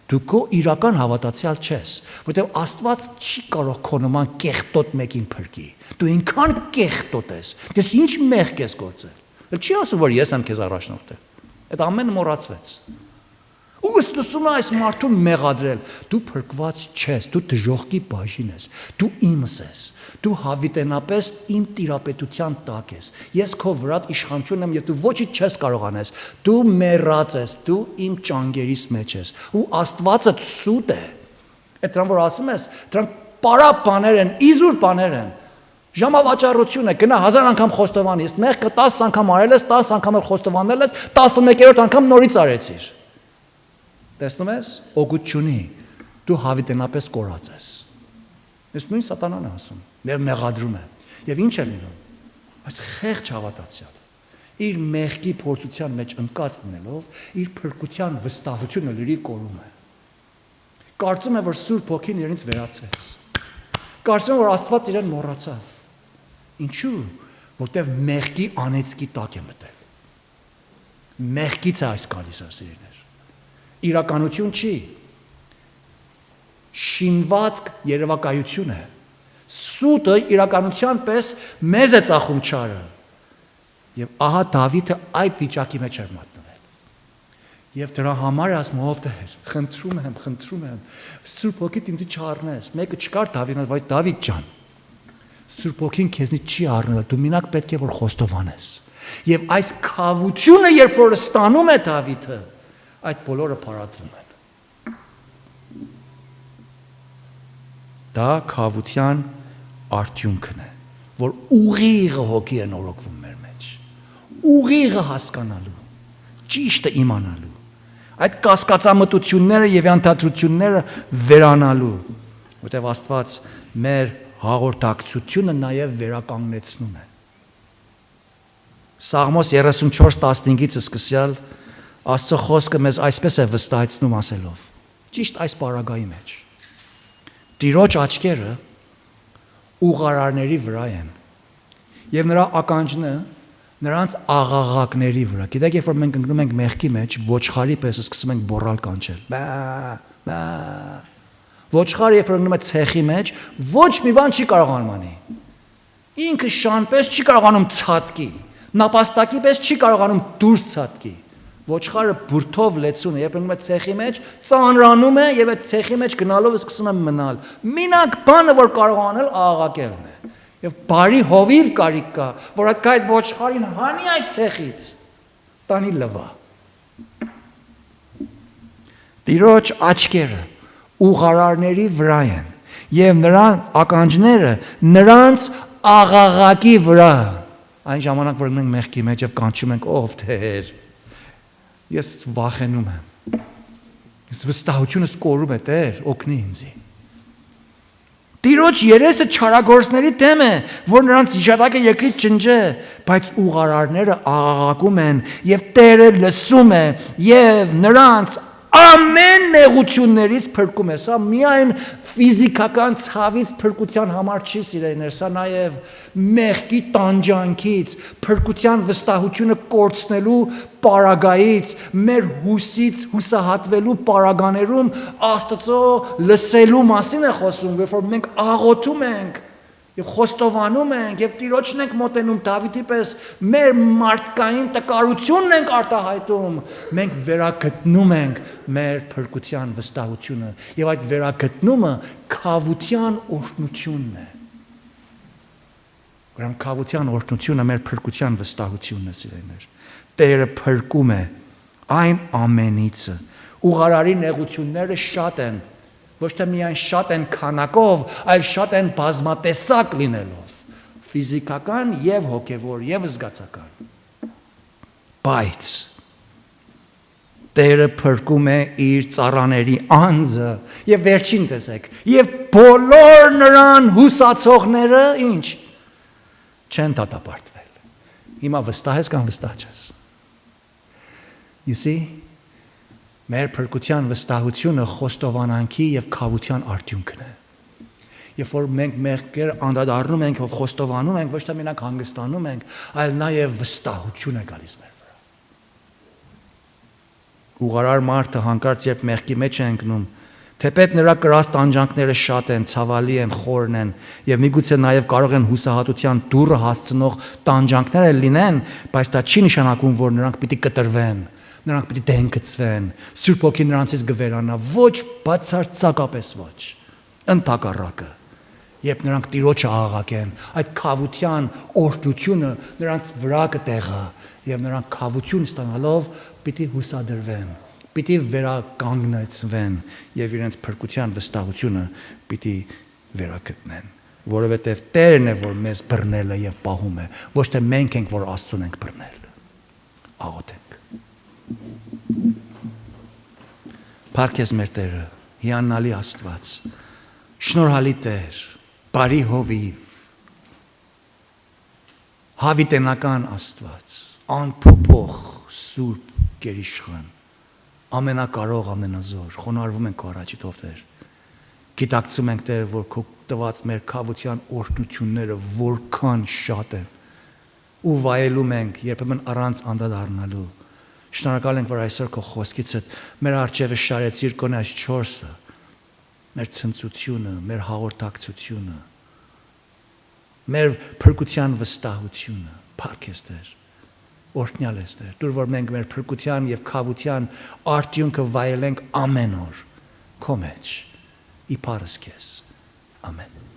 դու քո իրական հավատացյալ չես, որտեղ Աստված չի կարող քո նման կեղտոտ մեկին փրկի։ Դու ինքան կեղտոտ ես։ Դες ինչ մեղք ես գործել։ Էլ չի ասում, որ ես եմ քեզ առաջնորդել։ Այդ ամենը մոռացվեց։ Ու ստուսում է այս մարդուն մեղադրել։ Դու փրկված չես, դու դժողքի բաժին ես, դու իմս ես, դու հավիտենապես իմ տիրապետության տակ ես։ Ես քո վրա իշխանություն եմ եւ դու ոչինչ չես կարող անես։ Դու մեռած ես, դու իմ ճանգերիս մեջ ես։ Ու Աստվածը սուտ է։ Այդ դրան որ ասում ես, դրանք պարապ բաներ են, իզուր բաներ են։ Ժամավաճառություն է, գնա 1000 անգամ խոստովանի, ես մեղքը 10 անգամ արել ես, 10 անգամ էլ խոստովանել ես, 11-րդ անգամ նորից արեցիր։ Տեսնում ես, օգուտ չունի։ դու հավիտենապես կորած ես։ Ես նույն սատանան է ասում, մեղադրում է։ Եվ ինչ է լինում։ Այս խեղճ հավատացյալը իր մեղքի փորձության մեջ ընկած լինելով, իր փրկության վստահությունը լրիվ կորում է։ Կարծում է, որ Սուրբ Հոգին իրենից վերացվեց։ Կարծում է, որ Աստված իրեն մոռացավ։ Ինչու՞։ Որտև մեղքի անեծքի տակ է մտել։ Մեղքից է այս գալիս ասիրներ։ Իրականություն չի։ Շինվածք երևակայություն է։ Սուտը իրականության պես մեզ է ծախում չարը։ Եվ ահա Դավիթը այդ վիճակի մեջ էր մատնվել։ Եվ դրա համար ասում ով Տեր, խնդրում եմ, Սուրբ Հոգիդ ինձ չառնես։ Մեկը չկար Դավիթն, բայց Դավիթ ջան, Սուրբ Հոգին քեզնից չի առնել, դու մենակ պետք է որ խոստովանես։ Եվ այս քավությունը, երբ որ ստանում է Դավիթը, այդ բոլորը փարատվում են։ Դա քավության արդյունքն է, որ ուղիղը հոգի է նորոգվում մեր մեջ։ Ուղիղը հասկանալու, ճիշտը իմանալու, այդ կասկածամտությունները եւ անդադրությունները վերանալու, որտեղ Աստված մեր հաղորդակցությունը նաև վերականգնեցնում է։ Սաղմոս 34:15-ից սկսյալ Աստծո խոսքը մեզ այսպես է վստահեցնում ասելով. ճիշտ այս պարագայի մեջ։ Տիրոջ աչքերը ուղարարների վրա են եւ նրա ականջները նրանց աղաղակների վրա։ Գիտեք, երբ որ մենք ընկնում ենք մեղքի մեջ, ոչխարի պես սկսում ենք բոռալ կանչել։ Բա Ոչխարը երբ որ ընկնում է ցեխի մեջ, ոչ մի բան չի կարողանում անի։ Ինքը շանպես չի կարողանում ցատկի, նապաստակի պես չի կարողանում դուրս ցատկի։ Ոչխարը բուրթով լեցուն է, երբ ընկնում է ցեխի մեջ, ծանրանում է եւ այդ ցեխի մեջ գնալով սկսում է մնալ։ Մինակ բանը որ կարող անել աղաղակելն է։ Եվ բարի հովիվ կարիք կա, որ այդ ոչխարին հանի այդ ցեխից, տանի լվա։ Տիրոջ աչքերը ուղարարների վրա են եւ նրան ականջները նրանց աղաղակի վրա։ Այն ժամանակ որ մենք մեղքի մեջ եւ կանչում ենք ով Տեր, ես վախենում եմ, ես վստահությունս կորում է, Տեր օգնի ինձ։ Տիրոջ երեսը չարագործների դեմ է, որ նրանց իշատակը երկրից ջնջե, բայց ուղարարները աղաղակում են եւ Տերը լսում է եւ նրանց ամեն նեղություններից փրկում է։ Սա միայն ֆիզիկական ցավից փրկության համար չի սիրելիներ, սա նաև մեղքի տանջանքից, փրկության վստահությունը կորցնելու պարագայից, մեր հուսից հուսահատվելու պարագաներում Աստծո լսելու մասին է խոսում, երբ որ մենք աղոթում ենք եւ խոստովանում ենք եւ Տիրոջն ենք մոտենում Դավիթի պես մեր մարդկային տկարությունն ենք արտահայտում, մենք վերագտնում ենք մեր փրկության վստահությունը եւ այդ վերագտնումը քավության օրհնությունն է։ Ուրեմն քավության օրհնությունը մեր փրկության վստահությունն է, սիրելիներ։ Տերը փրկում է այն ամենից։ Ուղարարի նեղությունները շատ են, ոչ թե միայն շատ են քանակով, այլ շատ են բազմատեսակ լինելով, ֆիզիկական եւ հոգեվոր եւ զգացական։ Բայց Տերը փրկում է իր ծառաների անձը եւ վերջին տեսեք, եւ բոլոր նրան հուսացողները ինչ չեն դատապարտվել։ Հիմա վստահ ես կամ վստահ չես։ You see, մեր փրկության վստահությունը խոստովանանքի եւ քավության արդյունքն է։ Երբ որ մենք մեղքեր անդրադառնում ենք, խոստովանում ենք, ոչ թե մենակ հանգստանում ենք, այլ նաեւ վստահություն է գալիս մեր վրա։ Ուղարար մարդը հանկարծ երբ մեղքի մեջ է ընկնում, թեպետ նրա կրած տանջանքները շատ են, ցավալի են, խորն են եւ միգուցե նաեւ կարող են հուսահատության դուռը հասցնող տանջանքներ լինեն, բայց դա չի նշանակում, որ նրանք պիտի կտրվեն, նրանք պիտի դեն գցվեն, Սուրբ Հոգին նրանցից կվերանա, ոչ, բացարձակապես ոչ, ընդհակառակը, երբ նրանք Տիրոջը աղաղակեն, այդ քավության օրհնությունը նրանց վրա կտեղա եւ նրանք քավություն ստանալով պիտի հուսադրվեն, պիտի վերականգնեցվեն եւ իրենց փրկության վստահությունը պիտի վերագտնեն, որովհետեւ Տերն է, որ մեզ բռնել է եւ պահում է, ոչ թե մենք ենք, որ Աստծուն ենք բռնել։ Աղոթենք։ Փառք ես մեր Տերը, Հիանալի Աստված, շնորհալի Տեր, բարի հովիվ, հավիտենական Աստված, անփոփոխ սուրբ գերիշխան, ամենակարող, ամենազոր, խոնարհվում ենք քո առաջիդ ով Տեր։ Գիտակցում ենք Տեր, որ քո տված մեր քավության օրհնությունները որքան շատ են ու վայելում ենք երբեմն առանց անդադառնալու։ Շնորհակալ ենք, որ այսօր քո խոսքիցդ մեր արջևը շարեցիր կոնե այս 4-ը, մեր ցնծությունը, մեր հաղորդակցությունը, մեր փրկության վստահությունը, փառք ես Տեր, օրհնյալ ես Տեր, դուր որ մենք մեր փրկության եւ քավության արդյունքը վայելենք ամեն օր քո մեջ, իբարս քեզ, ամեն։